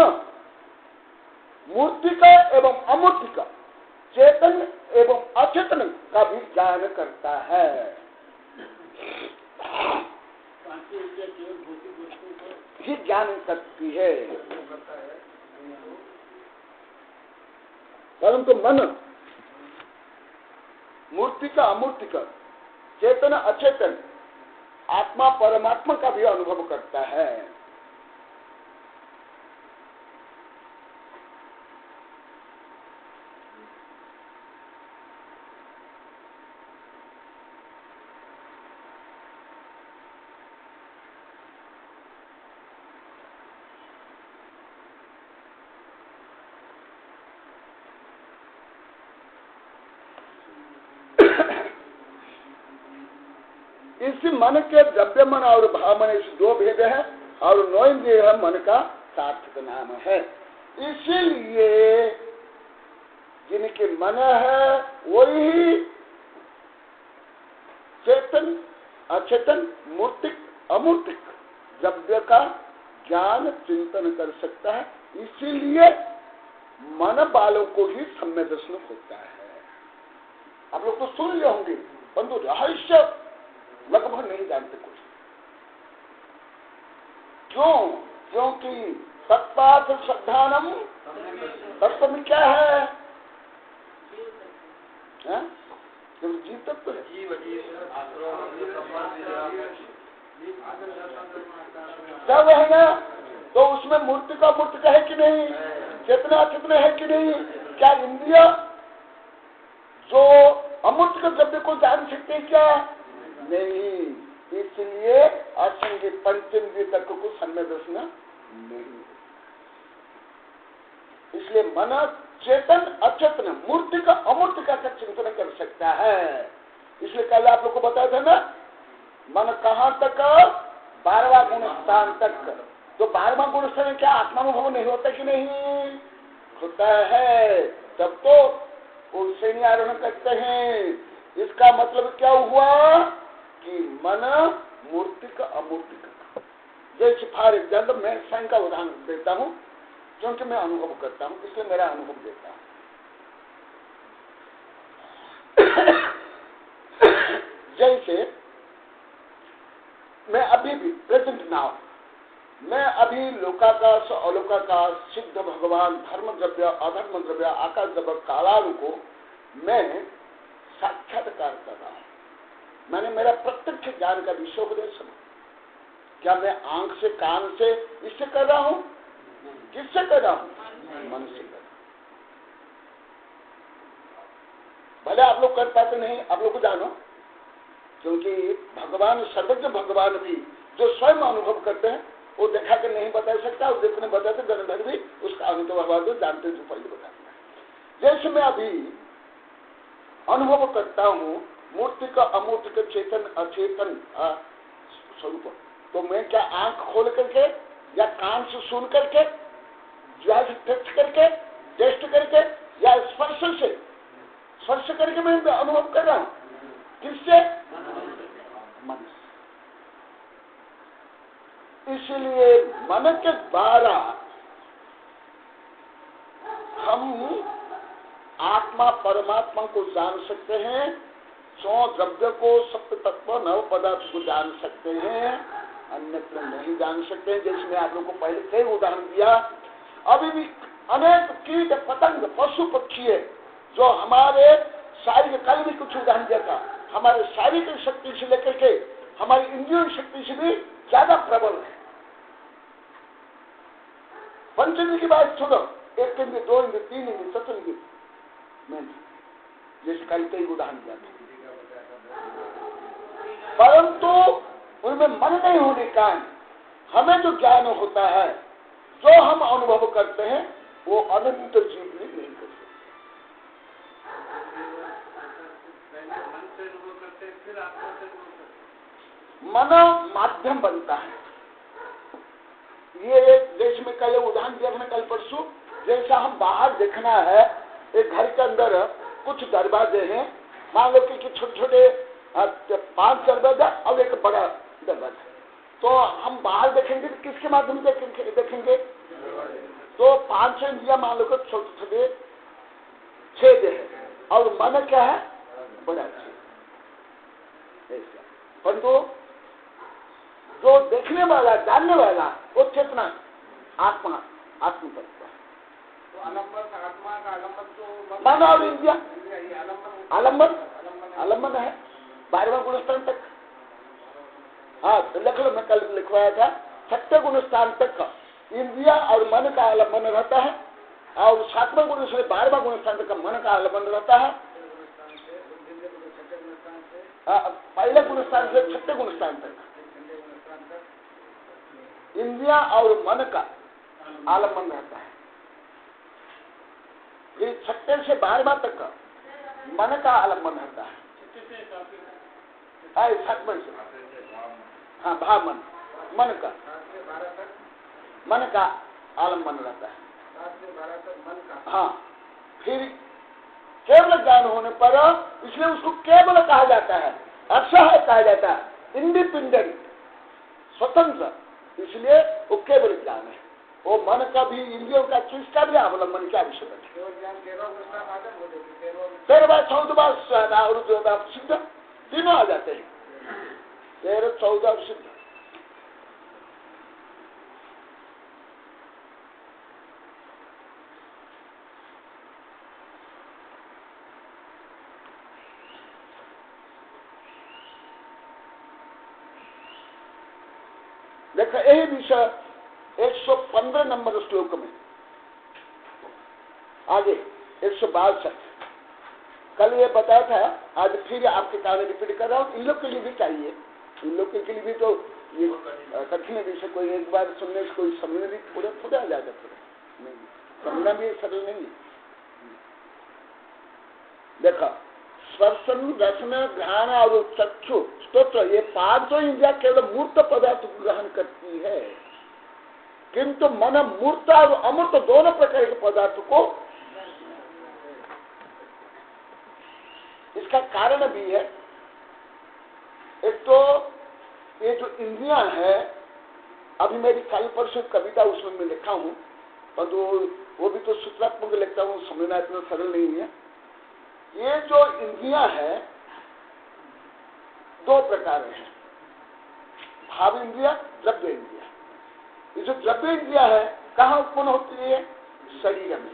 मूर्तिका एवं अमूर्तिका, चेतन एवं अचेतन का भी ज्ञान करता है। ही ज्ञान करती है, परंतु मन मूर्तिका अमूर्तिका, चेतन अचेतन, आत्मा परमात्मा का भी अनुभव करता है। इसी मन के द्रव्य मन और भाव मन, इस 2 भेद है, और 9 इंद्रिय मन का सार्थक नाम है। इसीलिए जिनके मन है वही चेतन अचेतन मूर्तिक अमूर्तिक द्रव्य का ज्ञान चिंतन कर सकता है। इसीलिए मन वालों को ही सम्यक दर्शन होता है। आप लोग तो सुन लिए होंगे, परंतु रहस्य लगभग नहीं जानते कुछ। क्यों? क्योंकि सत्पाथ श्रद्धानम तत्व में क्या है? तो जीव तत्व है। सब है ना, तो उसमें मूर्ति का है कि नहीं, चेतना चेतना है कि नहीं? क्या इंद्रिय जो अमूर्त का द्रव्य को जान सकते हैं क्या? नहीं। इसलिए असंग पंचेंद्रिय तत्व को सम्यक दर्शन नहीं। इसलिए मन चेतन अचेतन मूर्ति का अमूर्त का चिंतन कर सकता है। इसलिए कल आप लोग को बताया था ना, मन कहां तक? 12वां गुण स्थान तक। तो 12वां गुण स्थान में क्या आत्मानुभव नहीं होता कि नहीं होता है? तब तो वो श्रेणी आरोहण करते हैं। इसका मतलब क्या हुआ कि मन मूर्ति का अमूर्ति का। जैसे फॉर एग्जाम्पल मैं स्वयं का उदाहरण देता हूं, क्योंकि मैं अनुभव करता हूं, इसलिए मेरा अनुभव देता हूं। जैसे मैं अभी भी प्रेजेंट नाउ, मैं अभी लोकाकाश अलौकाकाश सिद्ध भगवान धर्म द्रव्य अधर्म द्रव्य आकाश द्रव्य कालानु को मैं साक्षात्कार कर रहा हूं। मैंने मेरा प्रत्यक्ष ज्ञान का विषयोपदेश सुना। क्या मैं आंख से कान से इससे कर रहा हूं? किससे कर रहा हूं? मन से कर रहा हूं। भले आप लोग कर पाते नहीं, आप लोग को जानो, क्योंकि भगवान सर्वज्ञ भगवान भी जो स्वयं अनुभव करते हैं वो देखा कर नहीं बता सकता, और जितने बताते गणधर भी उसका अनुभव जानते जो पहले बताते हैं। जैसे मैं अभी अनुभव करता हूं मूर्ति का अमूर्ति का चेतन अचेतन स्वरूप, तो मैं क्या आंख खोल करके या कान से सुन करके या टच करके टेस्ट करके या स्पर्श करके मैं अनुभव कर रहा हूं? किससे? मन से। इसलिए मन के द्वारा हम आत्मा परमात्मा को जान सकते हैं, सौ द्रव्य को सप्त तत्व नव पदार्थ को जान सकते हैं, अन्यत्र नहीं जान सकते हैं। जैसे मैं आप लोग को पहले कई उदाहरण दिया, अभी भी अनेक कीट पतंग पशु पक्षी है जो हमारे शारीरिक, कल भी कुछ उदाहरण दिया था, हमारे शारीरिक शक्ति से लेकर के हमारी इंद्रियों शक्ति से भी ज्यादा प्रबल है। पंचेंद्रिय की बात छोड़ो, 1 इंद्रिय 2 इंद्रिय 3 इंद्रिय 7 इंद्रिय में, जैसे कल कई उदाहरण दिया था, परंतु उनमें मन नहीं होने का हमें जो ज्ञान होता है, जो हम अनुभव करते हैं, वो अनंत जीव भी नहीं कर सकते। मन माध्यम बनता है। ये देश में कल उदाहरण दिया था कल परसों, जैसा हम बाहर देखना है, एक घर के अंदर कुछ दरवाजे हैं, मान लो कि छोटे छोटे 5 दरवाजा और एक बड़ा दरवाजा, तो हम बाहर देखेंगे तो किसके माध्यम से देखेंगे? तो 5 इंद्रियां मान लो कि छोटे छोटे छेद है, और मन क्या है? बड़ा छेद। परंतु जो देखने वाला जानने वाला वो चेतना आत्मा आत्म तत्व है। तो आलम्बन आत्मा का आलम्बन तो मन और इंद्रिया आलम्बन है 12वां गुणस्थान तक। हाँ लिख लो, मैं कल लिखवाया था, 6वें गुणस्थान तक इंद्रिया और मन का आलम्बन रहता है, और 7वें गुण से 12वां गुणस्थान तक मन का आलम्बन रहता है। पहले गुणस्थान से 6वें गुणस्थान तक इंद्रिया और मन का आलम्बन रहता है। फिर 6वें से 12वां तक मन का आलम्बन रहता है। 7वें से हाँ भाव मन का आलम्बन रहता है। हाँ, फिर केवल ज्ञान होने पर, इसलिए उसको केवल कहा जाता है, अक्षय कहा जाता है, इंडिपेंडेंट स्वतंत्र, इसलिए वो केवल ज्ञान है। वो मन का भी, इंद्रियों का, चीज का भी अवलंबन की आवश्यकता है। 13 14 और 14 सिद्ध तीनों आ जाते हैं, 13 14 और सिद्ध। देखो यही विषय 115 नंबर श्लोक में, आगे 162। कल ये बताया था, आज फिर आपके कारण रिपीट कर रहा हूँ। इन लोग के लिए भी चाहिए, इन लोग के लिए भी तो ये कठिन विषय, कोई एक बार सुनने से कोई समझने भी थोड़ा आ जाता, थोड़ा नहीं समझना भी सरल नहीं है। देखा, स्पर्शन, रसन, घ्राण और चक्षु, स्तोत्र, ये पांचों इंद्रिया केवल मूर्त पदार्थ ग्रहण करती है, किंतु मन मूर्त और अमूर्त दोनों प्रकार के पदार्थ को। इसका कारण भी है, एक तो ये जो इंद्रियां है, अभी मेरी कल परसों कविता उसमें मैं लिखा हूं, पर वो भी तो सूत्रात्मक लिखता हूं, समझना इतना सरल नहीं है। ये जो इंद्रियां है दो प्रकार हैं, भाव इंद्रिया, द्रव्य इंद्रिया। ये जो द्रव्य इंद्रिया है कहाँ उत्पन्न होती है? शरीर में।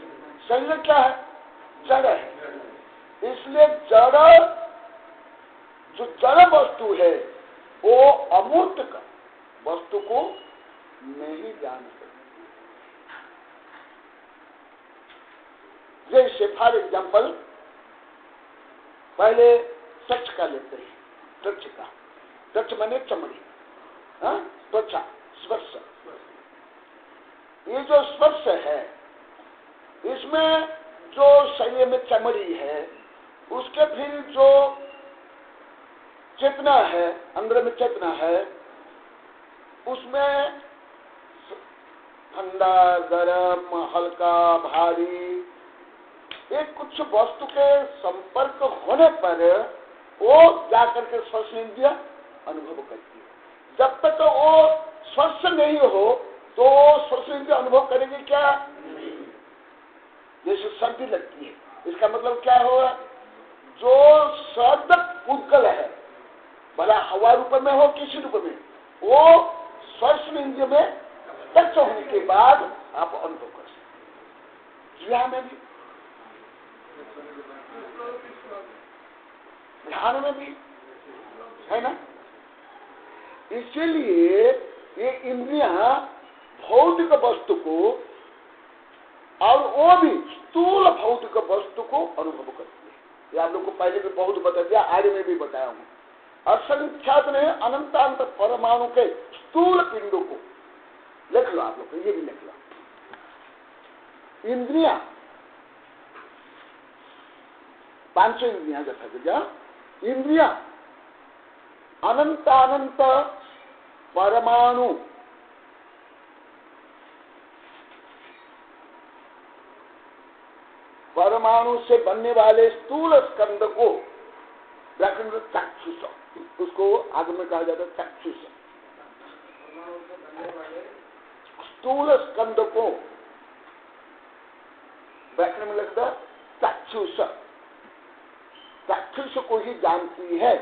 शरीर क्या है? जड़ है। इसलिए जड़, जो जड़ वस्तु है वो अमूर्त का वस्तु को नहीं जान सकती। जैसे फॉर एग्जाम्पल, पहले स्वच्छ का लेते हैं, स्वच्छ का, स्वच्छ माने चमड़ी, त्वचा, स्पर्श। ये जो स्पर्श है, इसमें जो शरीर में चमड़ी है, उसके फिर जो चेतना है, अंदर में चेतना है, उसमें ठंडा, गरम, हल्का, भारी, एक कुछ वस्तु के संपर्क होने पर वो जाकर के स्पर्श इंद्रिय अनुभव करती है। जब तक वो स्पर्श नहीं हो तो स्पर्श इंद्रिय अनुभव करेगी क्या? जैसे सर्दी लगती है, इसका मतलब क्या होगा? जो सर्द पुद्गल है, भला हवा रूप में हो किसी रूप में, वो स्पर्श इंद्रिय में टच होने के बाद आप अनुभव कर सकते। ध्यान में भी, ध्यान में भी है ना। इसीलिए ये इंद्रियां भौतिक वस्तु को, और वो भी स्थूल भौतिक वस्तु को अनुभव करती है। ये आप लोग को पहले भी बहुत बता दिया, आगे में भी बताया हूं। असंख्यात ने अनंतांत परमाणु के स्थूल पिंडों को लिख लो, आप लोग ये भी लिख लो। इंद्रियां, पांचों इंद्रियां, जैसा कि क्या इंद्रियां अनंतानंत परमाणु परमाणु से बनने वाले स्थूल स्कंद को व्याकरण में चाक्षुष, उसको आगे में कहा जाता है चाक्षुष। स्थूल स्कंद को व्याकरण में लगता है चाक्षुष। चाक्षुष को ही जानती है।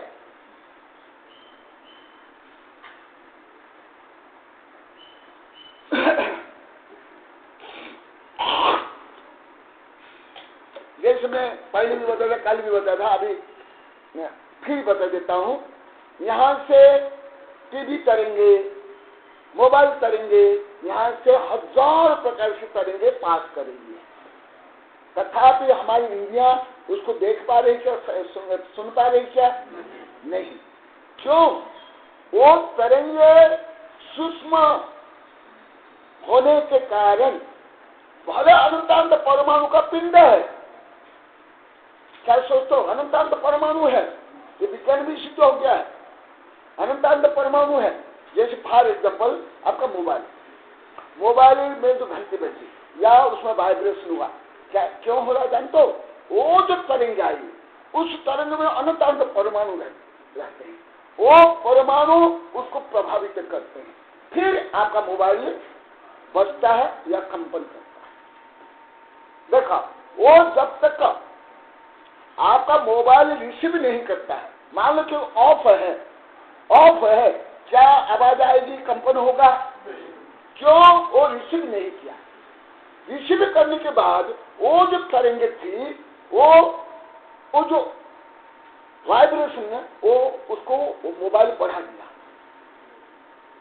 जैसे मैं पहले भी बताया था, कल भी बताया था, अभी मैं फिर बता देता हूं। यहां से टीवी तरेंगे, मोबाइल तरेंगे, यहां से हजार प्रकार की तरेंगे पास करेंगे, तथापि हमारी इंद्रियां उसको देख पा रही क्या, सुन पा रही क्या? नहीं। क्यों? वो तरेंगे सूक्ष्म होने के कारण, भले अनंतांत परमाणु का पिंड है, क्या सोचते हो? अनंतांत परमाणु है, ये विज्ञान भी सिद्ध हो गया है, अनंतांत परमाणु है। जैसे फॉर एग्जाम्पल आपका मोबाइल में जो घंटी बजी या उसमें वाइब्रेशन हुआ, क्या क्यों हो रहा है जानते हो? वो जो तरंग आई, उस तरंग में अनंतांत परमाणु रहते हैं, वो परमाणु उसको प्रभावित करते हैं, फिर आपका मोबाइल बजता है या कंपन करता है। देखा, वो जब तक आपका मोबाइल रिसीव नहीं करता है, मान लो कि ऑफ है, क्या आवाज आएगी? कंपन होगा? क्यों? वो रिसीव नहीं किया। रिसीव करने के बाद वो जो तरंगे थी, वो जो वाइब्रेशन है, वो उसको मोबाइल बढ़ा दिया,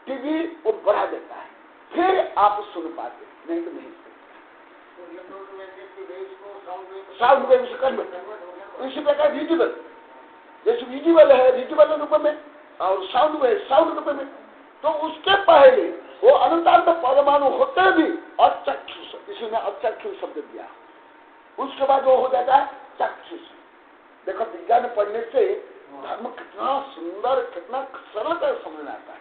टीवी वो बढ़ा देता है, फिर आप सुन पाते, नहीं तो नहीं सुनते। साउंड वेव से कन्वर्ट, इसी प्रकार विजिबल, जैसे विजिबल है विजिबल रूप में और साउंड वेव साउंड रूप में, तो उसके पहले वो अनंतानंत परमाणु होते भी अचक्षुष, इसलिए अचक्षुष शब्द दिया, उसके बाद वो हो जाता है चक्षुष। देखो विज्ञान पढ़ने से धर्म कितना सुंदर कितना सरलता समझ में आता है।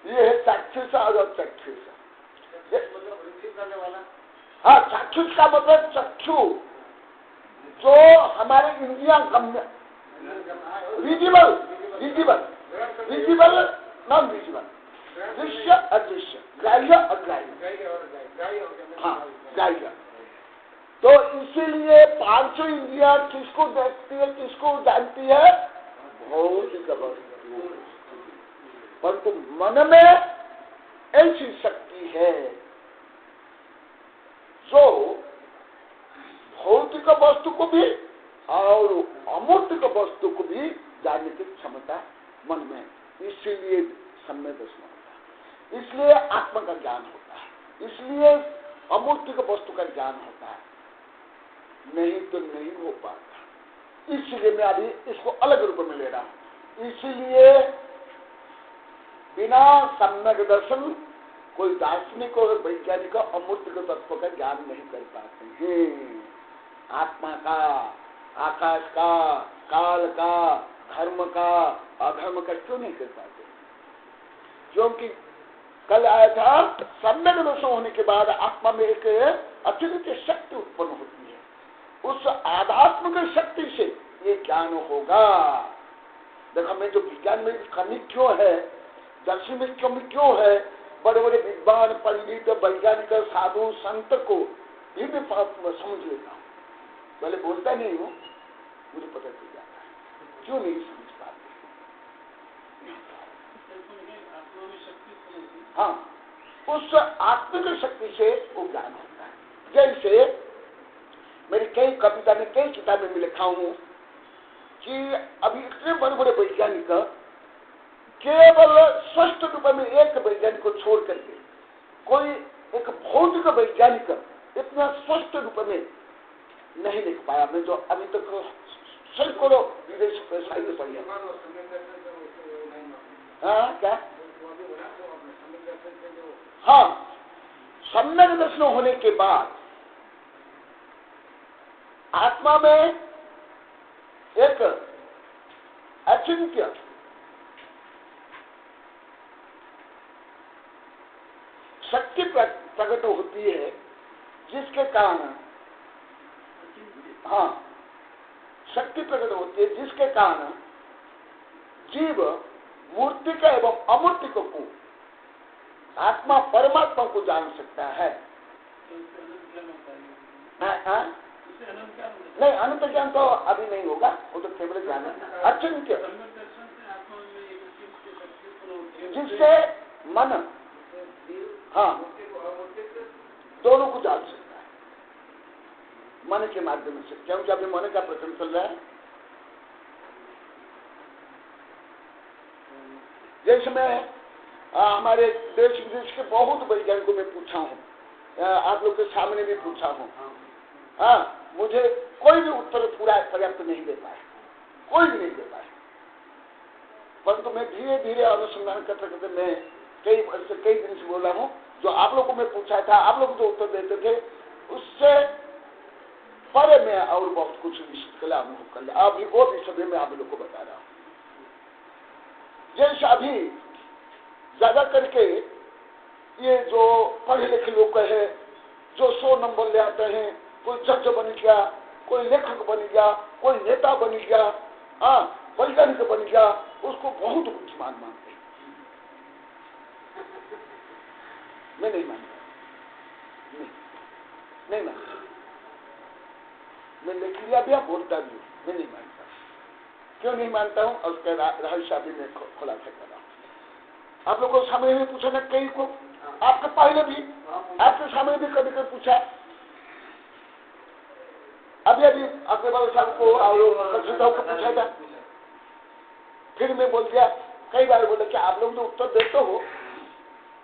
ये है चाक्षुष और अचक्षुष। हाँ, चाक्षुष का मतलब चक्षु जो हमारे इंद्रियां गम्य, visible visible visible non visible, दृश्य अदृश्य, ग्राह्य अग्राह्य, हाँ ग्राह्य। तो इसीलिए पांचों इंद्रियां किसको देखती है किसको जानती है, भौतिक वस्तु, परंतु मन में ऐसी शक्ति है जो भौतिक वस्तु को भी और अमूर्तिक वस्तु को भी जानने की क्षमता मन में, इसीलिए सम्यक दर्शन होता है, इसलिए आत्मा का ज्ञान होता है, इसलिए अमूर्तिक वस्तु का ज्ञान होता है, नहीं तो नहीं हो पाता। इसलिए मैं अभी इसको अलग रूप में ले रहा हूं। इसीलिए बिना सम्यक दर्शन कोई दार्शनिक और वैज्ञानिक अमूर्तिक तत्व का ज्ञान नहीं कर पाते हैं। आत्मा का, आकाश का, काल का, धर्म का, अधर्म का क्यों नहीं कर पाते? क्योंकि कल आया था सम्यक दर्शन होने के बाद आत्मा में एक अतिरिक्त शक्ति उत्पन्न होती है, उस आध्यात्मिक शक्ति से ये ज्ञान होगा। देखो मैं जो विज्ञान में कमी क्यों है, दर्शन में कमी क्यों है, बड़े बड़े विद्वान पंडित वैज्ञानिक साधु संत को भी मैं समझ लेता हूँ, पहले बोलता नहीं हूँ, मुझे पता चल जाता है क्यों नहीं समझ पाते। हाँ, उस आत्मिक शक्ति से वो ज्ञान होता है। जैसे मेरी कई कविता में कई किताबें में लिखा हूं कि अभी इतने बड़े बड़े वैज्ञानिक केवल स्पष्ट रूप में एक वैज्ञानिक को छोड़ करके कोई एक भौतिक वैज्ञानिक इतना स्पष्ट रूप में नहीं लिख पाया। मैं जो अभी तक सैकड़ों विदेश साहित्य पढ़ी है। हाँ क्या? हाँ, सम्यक दर्शन होने के बाद आत्मा में एक अचिंत्य शक्ति प्रकट होती है, जिसके कारण हाँ शक्ति प्रकट होती है, जिसके कारण जीव मूर्तिक एवं अमूर्तिक को आत्मा परमात्मा को जान सकता है। नहीं, अनंत ज्ञान तो अभी नहीं होगा, वो तो केवल ज्ञान है अचिंत्य, जिससे मन हाँ दोनों को जान सकता है मन के माध्यम से, क्योंकि अभी मन का प्रकरण चल रहा है। जैसे मैं हमारे देश विदेश के बहुत वैज्ञानिकों में पूछा हूँ, आप लोग के सामने भी पूछा हूँ, हाँ मुझे कोई भी उत्तर पूरा पर्याप्त नहीं दे पाया, कोई भी नहीं दे पाया। परंतु मैं धीरे धीरे अनुसंधान करते करते मैं कई दिन से बोला हूँ, जो आप लोगों को मैं पूछा था, आप लोग जो उत्तर देते थे उससे परे मैं और बहुत कुछ निश्चित कला अनुभव कर लिया। अभी वो भी सभी मैं आप लोग को बता रहा हूँ। जैसे अभी ज्यादा करके ये जो पढ़े लिखे लोग है, जो 100 नंबर ले आते हैं, कोई जज बन गया, कोई लेखक बन गया, कोई नेता बन गया, हाँ वैज्ञानिक बन गया, उसको बहुत बुद्धिमान मानते हैं। मैं नहीं मानता, नहीं मानता, मैं लिख लिया भी बोलता भी, मैं नहीं मानता। क्यों नहीं मानता हूँ और उसका रहस्य भी मैं खुलासा कर रहा हूँ। आप लोगों को सामने भी पूछा ना, कई को आपके पहले भी आपके सामने भी कभी कभी पूछा, अभी अभी अपने बाबा साहब को को पूछा था, फिर मैं बोल दिया, कई बार बोला कि आप लोग जो उत्तर देते हो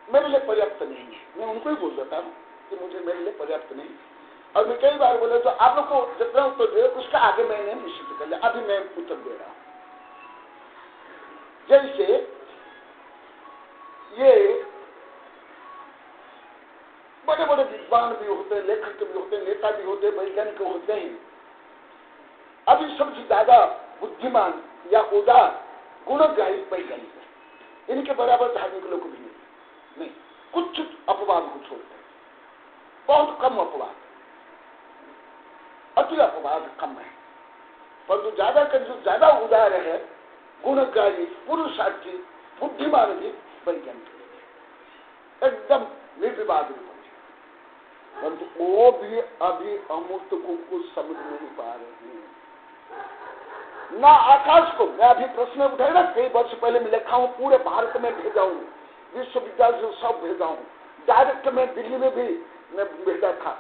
मेरे लिए पर्याप्त नहीं है। मैं उनको ही बोल देता हूँ कि मुझे मेरे लिए पर्याप्त नहीं। और मैं कई बार बोले तो आप लोग को जितना उत्तर दे उसका आगे मैंने निश्चित कर लिया, अभी मैं उत्तर दे रहा हूँ। जैसे ये बड़े बड़े विद्वान भी होते हैं, लेखक भी होते हैं, नेता भी होते हैं, वैज्ञानिक होते हैं। अभी सबसे ज्यादा बुद्धिमान या उदार गुणग्राही वैज्ञानिक है, इनके बराबर धार्मिक लोग भी नहीं। कुछ अपवाद को छोड़ते हैं, बहुत कम अपवाद, अति अपवाद कम है, परंतु ज्यादा कर जो ज्यादा उदार है, गुणग्राही, पुरुषार्थी, बुद्धिमान भी वैज्ञानिक एकदम निर्विवाद रूप, परंतु वो भी अभी अमूर्त को कुछ समझ नहीं पा रहे हैं। ना आकाश को, मैं अभी प्रश्न उठाए ना, कई वर्ष पहले मैं लिखा हूं, पूरे भारत में भेजा हूं, विश्वविद्यालय से सब भेजा हूं, डायरेक्ट में दिल्ली में भी मैं भेजा था।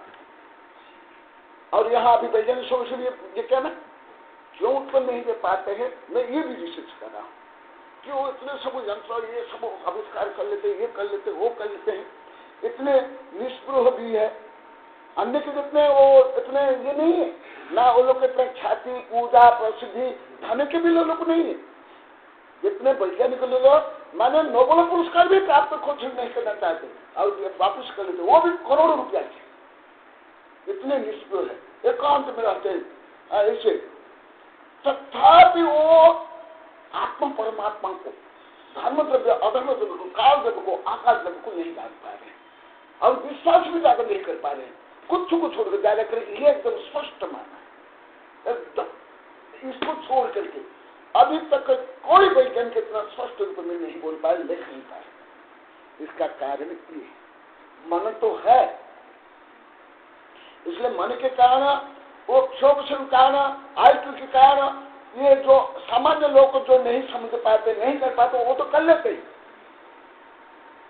और यहाँ अभी वैज्ञानिक सोल्यूशन ये क्या ना क्यों उत्तर नहीं दे पाते हैं, मैं ये भी रिसर्च कर रहा हूँ कि वो इतने सब यंत्र ये सब आविष्कार कर लेते, ये कर लेते, वो कर लेते हैं, इतने निष्पृह भी है, अन्य के जितने वो इतने ये नहीं है ना, वो लोग इतने ख्याति, पूजा, प्रसिद्धि, धन के भी लोग नहीं है जितने वैज्ञानिक लोग माने नोबेल पुरस्कार भी प्राप्त कोशिश नहीं करना चाहते और वापस कर लेते, वो भी करोड़ों रुपया के, इतने निष्पृह है, एकांत में रहते हैं ऐसे। तथापि वो आत्मा परमात्मा को, धर्म द्रव्य, अधर्म द्रव्य को, काल द्रव्य को, आकाश द्रव्य को नहीं जान पा रहे और विश्वास भी ज्यादा नहीं कर पा रहे, कुछ को छोड़कर ज्यादा कर ये एकदम स्पष्ट माना एकदम, इसको छोड़ करके अभी तक कोई वैज्ञानिक इतना स्पष्ट रूप में नहीं बोल पाए, लिख नहीं पाए। इसका कारण ये मन तो है, इसलिए मन के कारण, वो क्षोभ के कारण, आयु के कारण, ये जो सामान्य लोग जो नहीं समझ पाते, नहीं कर पाते, वो तो कर लेते ही,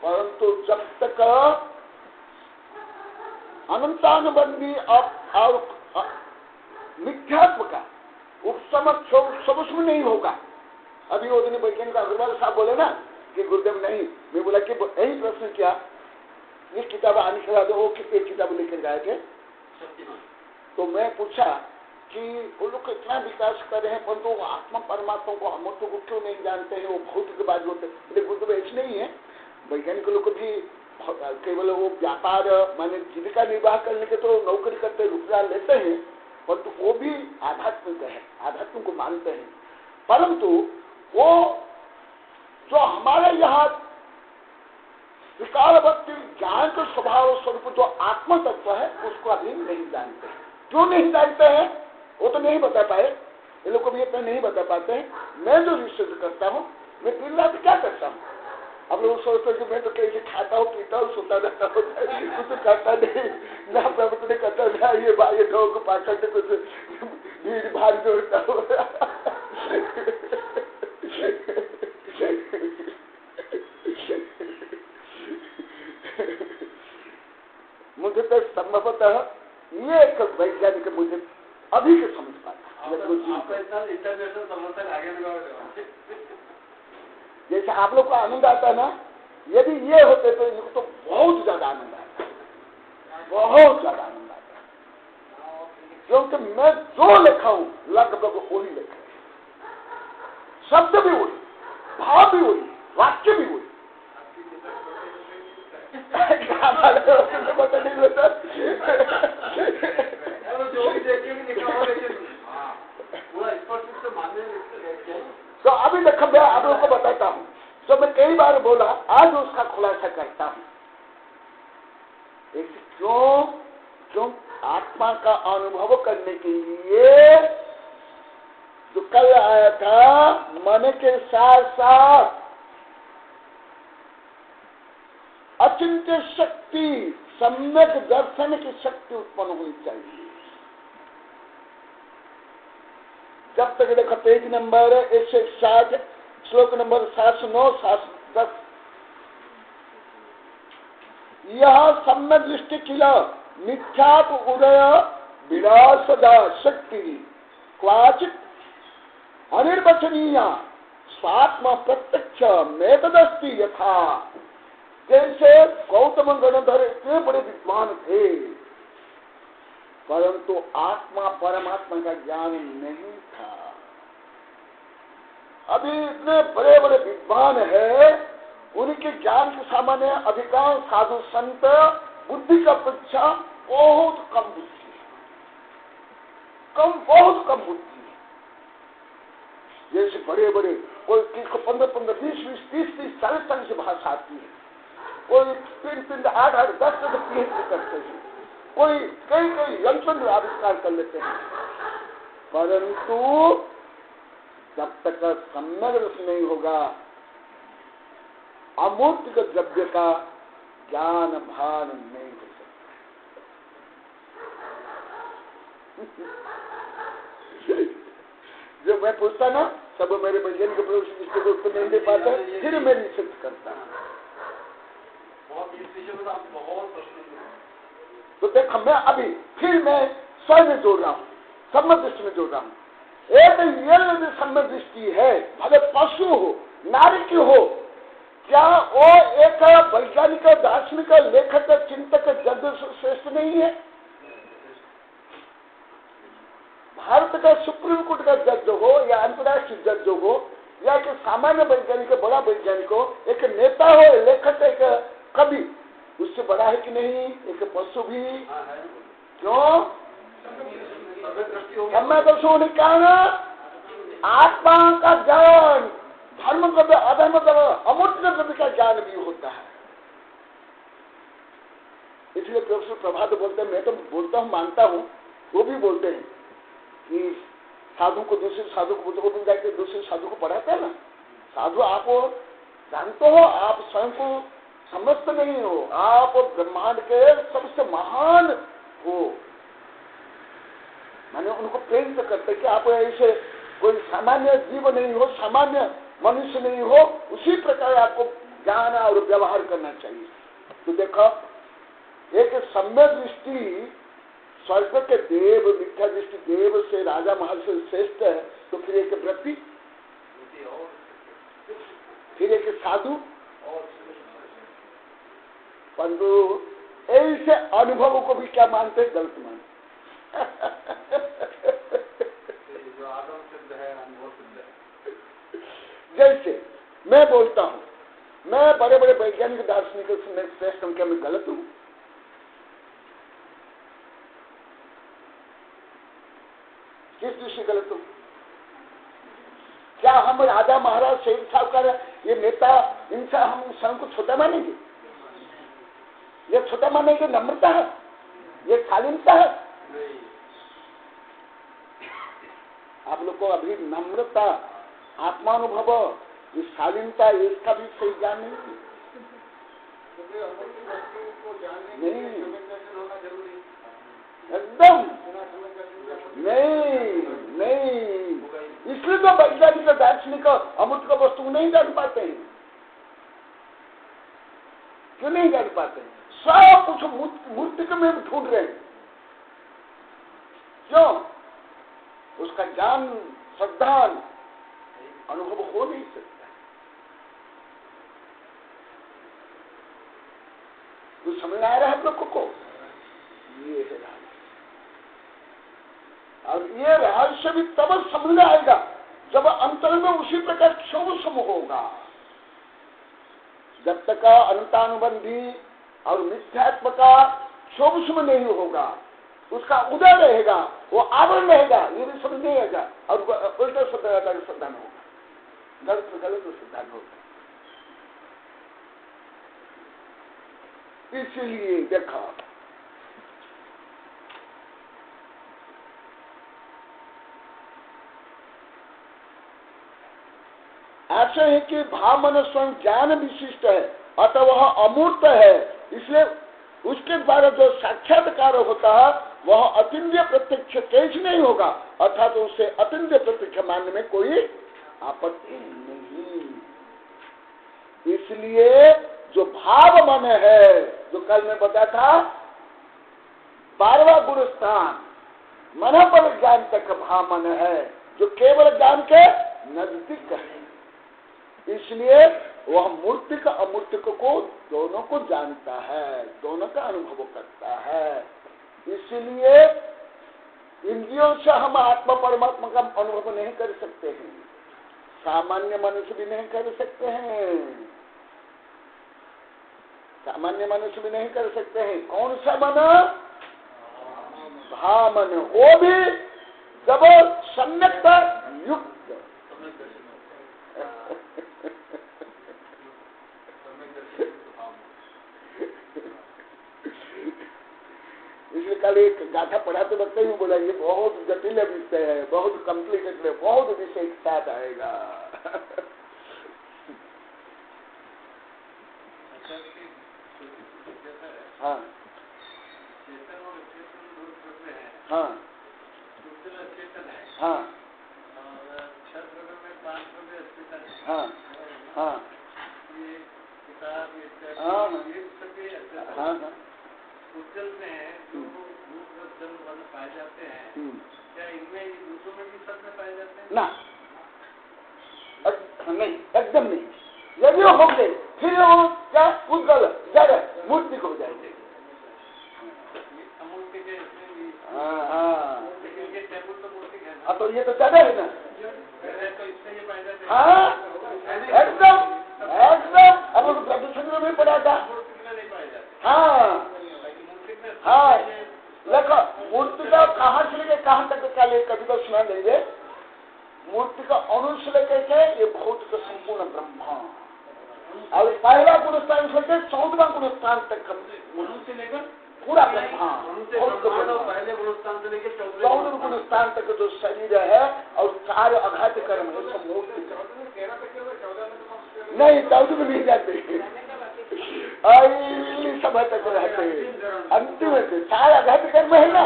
परंतु जब तक अनंतानुबंधी और मिथ्यात्व का उपशमन सब उसमें नहीं होगा। अभी वो दिन वैज्ञानिक अग्रवाल साहब बोले ना कि गुरुदेव नहीं, मैं बोला कि यही प्रश्न किया, ये किताब आने के बाद वो कितनी किताब लेकर गए थे, तो मैं पूछा कि वो लोग इतना विकास कर रहे हैं परंतु तो आत्मा परमात्मा को, अमृत को क्यों नहीं जानते हैं, वो भौतिकवादी होते हैं। गुरुदेव ऐसे नहीं है, वैज्ञानिक लोग भी केवल वो व्यापार माने जीविका निर्वाह करने के तो नौकरी करते, रुपया लेते हैं, परंतु वो भी आध्यात्मिक है, आध्यात्म को मानते हैं, परंतु वो जो हमारे यहाँ विकारवत्ती ज्ञान के स्वभाव स्वरूप जो आत्म तत्व है उसको अभी नहीं जानते। क्यों नहीं जानते हैं वो तो नहीं बता पाए, ये लोग को भी इतना नहीं बता पाते हैं। मैं जो रिसर्च करता हूँ, मैं दिन रात क्या करता हूँ, अब लोग सोचते कि मैं तो कैसे खाता हूँ, पीता हूँ, सोता रहता हूँ, कुछ तो करता नहीं ना, प्रभु ने करता ना, ये बाहर गौ को पाकर के कुछ भीड़ भाड़ जोड़ता हूँ। मुझे तो संभवतः ये एक वैज्ञानिक मुझे अभी के समझ पाता, इंटरनेशनल समर्थन आगे जैसे आप लोग को आनंद आता है ना, यदि ये होते तो इनको तो बहुत ज्यादा आनंद आता है, बहुत ज्यादा आनंद आता है, क्योंकि मैं जो लिखा हूं लगभग वही लिखा है, शब्द भी वही, भाव भी वही, वाक्य भी वही। तो अभी देखो मैं आप लोगों को बताता हूँ, तो मैं कई बार बोला, आज उसका खुलासा करता हूँ। क्यों आत्मा का अनुभव करने के लिए जो कल आया था, मन के साथ साथ अचिंत्य शक्ति, सम्यक दर्शन की शक्ति उत्पन्न होनी चाहिए। जब तक देखो पेज नंबर 160, श्लोक नंबर 709, 710, यह सम्यक दृष्टि किल मिथ्यात्व उदय विलासदा शक्ति क्वाचित अनिर्वचनीय स्वात्मा प्रत्यक्ष मेतदस्ति यथा। जैसे गौतम गणधर इतने बड़े विद्वान थे, परंतु आत्मा परमात्मा का ज्ञान नहीं था। अभी इतने बड़े बड़े विद्वान है, उनके ज्ञान के सामान्य अधिकांश साधु संत बुद्धि का परीक्षा बहुत कम बुद्धि है, बहुत कम बुद्धि है। जैसे बड़े बड़े कोई किसको 15-15, 20-20, 30-30, 40 से भाषा आती है, कोई 3-3, 8-8, 10 PhD करते हैं, कोई कई यंत्र आविष्कार कर लेते हैं, परंतु जब तक सम्यक रस नहीं होगा अमूर्त द्रव्य का ज्ञान भान नहीं हो सकता। जब मैं पूछता ना, सब मेरे वैज्ञानिक प्रश्न इसके उत्तर नहीं दे पाता, फिर मैं निश्चित करता। तो देख, मैं अभी फिर मैं स्वयं में जोड़ रहा हूँ, सम्यक दृष्टि में जोड़ रहा हूँ। एक ये सम्यक दृष्टि है, भले पशु हो, नारी की हो, क्या वो एक वैज्ञानिक, दार्शनिक, लेखक, चिंतक, जज श्रेष्ठ नहीं है? भारत का सुप्रीम कोर्ट का जज हो या अंतर्राष्ट्रीय जज हो या एक सामान्य वैज्ञानिक, बड़ा वैज्ञानिक हो, एक नेता हो, लेखक, एक कवि, उससे बड़ा है कि नहीं एक पशु भी? क्यों? सम्यक दर्शन होने के कारण आत्मा का ज्ञान, धर्म द्रव्य, अधर्म द्रव्य, अमूर्त द्रव्य का ज्ञान भी होता है। इसलिए प्रोफेसर प्रभात बोलते हैं, मैं तो बोलता हूँ, मानता हूँ, वो भी बोलते हैं कि साधु को दूसरे साधु को बोलते, वो भी जाके दूसरे साधु को पढ़ाते हैं ना। साधु आप जानते हो, आप स्वयं को समझते नहीं हो, आप ब्रह्मांड के सबसे महान हो। मैंने उनको प्रेम से करते कि आप ऐसे कोई सामान्य जीव नहीं हो, सामान्य मनुष्य नहीं हो, उसी प्रकार आपको ज्ञान और व्यवहार करना चाहिए। तो देखो, एक सम्यक दृष्टि स्वर्ग के देव, मिथ्या दृष्टि देव से, राजा महल से श्रेष्ठ है, तो फिर एक व्रती, फिर एक साधु, परंतु ऐसे अनुभव को भी क्या मानते, गलत मानते। जो आगम सिद्ध है, अनुभव सिद्ध है। जैसे मैं बोलता हूँ, मैं बड़े बड़े वैज्ञानिक, दार्शनिक से श्रेष्ठ हूँ, क्या मैं गलत हूँ? किस दृष्टि गलत हूँ? क्या हम राजा महाराज, शेर साहब, ये नेता, इनसे हम स्वयं को छोटा मानेंगे? ये छोटा मानेंगे नम्रता है, ये शालीनता है? आप लोग को अभी नम्रता, आत्मानुभव, ये शालीनता, इसका भी सही ज्ञान नहीं है। एकदम नहीं। इसलिए तो वैज्ञानिक, दार्शनिक अमूर्त का वस्तु नहीं जान पाते हैं। क्यों नहीं जान पाते? सब कुछ मूर्तिक में ढूंढ रहे हैं। क्यों? उसका ज्ञान, श्रद्धा, अनुभव हो नहीं सकता। तो समझ आ रहा है आप लोगों को? ये है रहस्य, और ये रहस्य भी तब समझ में आएगा जब अंतर में उसी प्रकार क्षोभ होगा। जब तक अनंतानुबंधी और मिथ्यात्म का क्षोभ नहीं होगा, उसका उदय रहेगा, वो आवरण रहेगा, ये भी समझ नहीं आएगा, और उल्टा श्रद्धा में होगा, गलत श्रद्धा में होगा। इसलिए देखा, ऐसे है कि भाव मन स्वयं ज्ञान विशिष्ट है, अतः वह अमूर्त है, इसलिए उसके द्वारा जो साक्षात्कार होता है वह अतिंद्रिय प्रत्यक्ष कैसे नहीं होगा, अर्थात तो उसे अतिंद्रिय प्रत्यक्ष मानने में कोई आपत्ति नहीं। इसलिए जो भाव मन है, जो कल मैं बताया था 12वां गुण स्थान, मन पर ज्ञान तक भामन है, जो केवल ज्ञान के नजदीक है। इसलिए वह मूर्तिक अमूर्तिक को दोनों को जानता है, दोनों का अनुभव करता है। इसलिए इंद्रियों से हम आत्मा परमात्मा का अनुभव नहीं कर सकते हैं, सामान्य मनुष्य भी नहीं कर सकते हैं, सामान्य मनुष्य भी नहीं कर सकते हैं। कौन सा मन? भामन, वो भी जब सम्यकता युक्त। इसलिए कल एक गाथा पढ़ाते वक्त ही बोला ये बहुत जटिल विषय है, बहुत कॉम्प्लिकेटेड है, बहुत विषय एक साथ आएगा। हाँ हाँ हाँ हाँ हाँ हाँ हाँ उज्जवल में जो रूप वर्ण पाए जाते हैं, क्या इनमें दूसरों में भी सब में पाए जाते हैं? ना, नहीं, एकदम नहीं। यदि वो होंगे फिर वो क्या उज्जवल जड़ मूर्ति को हो जाएंगे। मूर्ति के इसमें भी हाँ, लेकिन ये टेबल तो मूर्ति है ना, तो ये तो ज्यादा है ना। तो इससे ये पाए जाते हैं। हाँ, एकदम एकदम। अब प्रदूषण में पड़ा था। हाँ हाँ, देखो मूर्ति का कहाँ से लेके कहाँ तक का ले कभी तो सुना देंगे। मूर्ति का अणु से लेकर के ये भौतिक संपूर्ण ब्रह्मा, और पहला गुण स्थान से लेकर 14वां गुण स्थान तक से लेकर पूरा ब्रह्मा, पहले गुण स्थान से लेकर 14 गुण स्थान तक जो शरीर है और 4 अघात कर्म है सब मूर्ति नहीं, 14 में नहीं जाते, समय तक रहते हैं। अंतिम से 4 अघात कर्म है ना,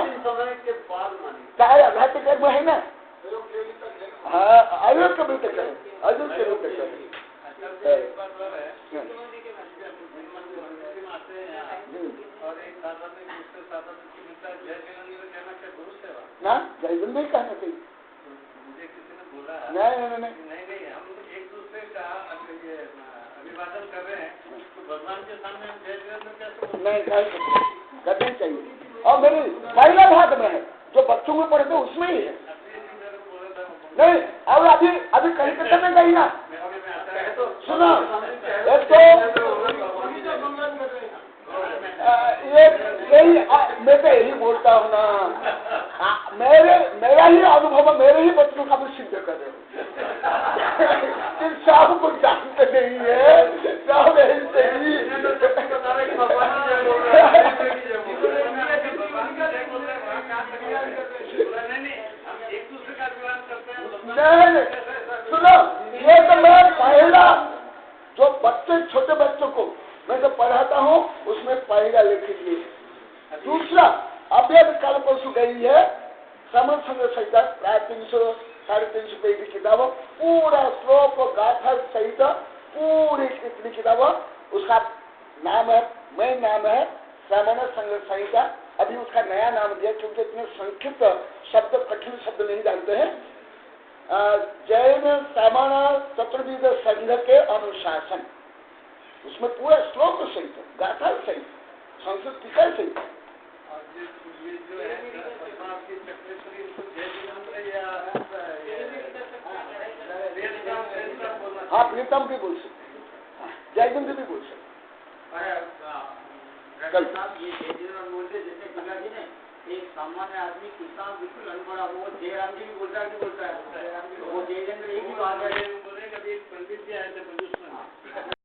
4 अघात कर्म है ना। हाँ, आयोग के मिलते करें, आयोग के मिलते करें। ना जैन भी कहना चाहिए। मुझे किसी ने बोला नहीं हम एक दूसरे का अभिवादन कर रहे हैं तो भगवान के सामने हम जय जगन्नाथ में कैसे? नहीं करना चाहिए। और मेरे पहला भाग में है जो बच्चों में पढ़ते उसमें ही है। नहीं, और अभी कलकत्ता में गई ना, सुनो एक तो यही मैं तो यही बोलता हूँ ना, मेरा ही अनुभव मेरे ही बच्चों का भी सिद्ध कर रहे हो। सब कुछ जानते नहीं है, सब ऐसे ही नहीं। सुनो, ये तो मैं पहला जो बच्चे छोटे बच्चों को मैं जो पढ़ाता हूँ उसमें पहला लिख लीजिए। दूसरा अभी कल परसों गई है समझ संहिता प्राय 300-350 पेज की किताब, पूरा श्लोक गाथा सहित पूरी इतनी किताब, उसका नाम है मेन नाम है श्रमण संहिता। अभी उसका नया नाम दिया क्योंकि इतने संक्षिप्त शब्द कठिन शब्द नहीं जानते हैं। जैन श्रमण चतुर्विध संघ के अनुशासन, उसमें पूरा श्लोक सहित गाथा सहित संस्कृत टीका सहित। हाँ, प्रीतम भी बोल सकते, जयगुंद भी बोल सकते। कल जैसे पिताजी ने एक सामान्य आदमी किसान बिल्कुल अनपढ़ा वो जयराम जी भी बोलता है, वो जयचंद्र एक ही बात है। बोले कभी एक पंडित जी आए थे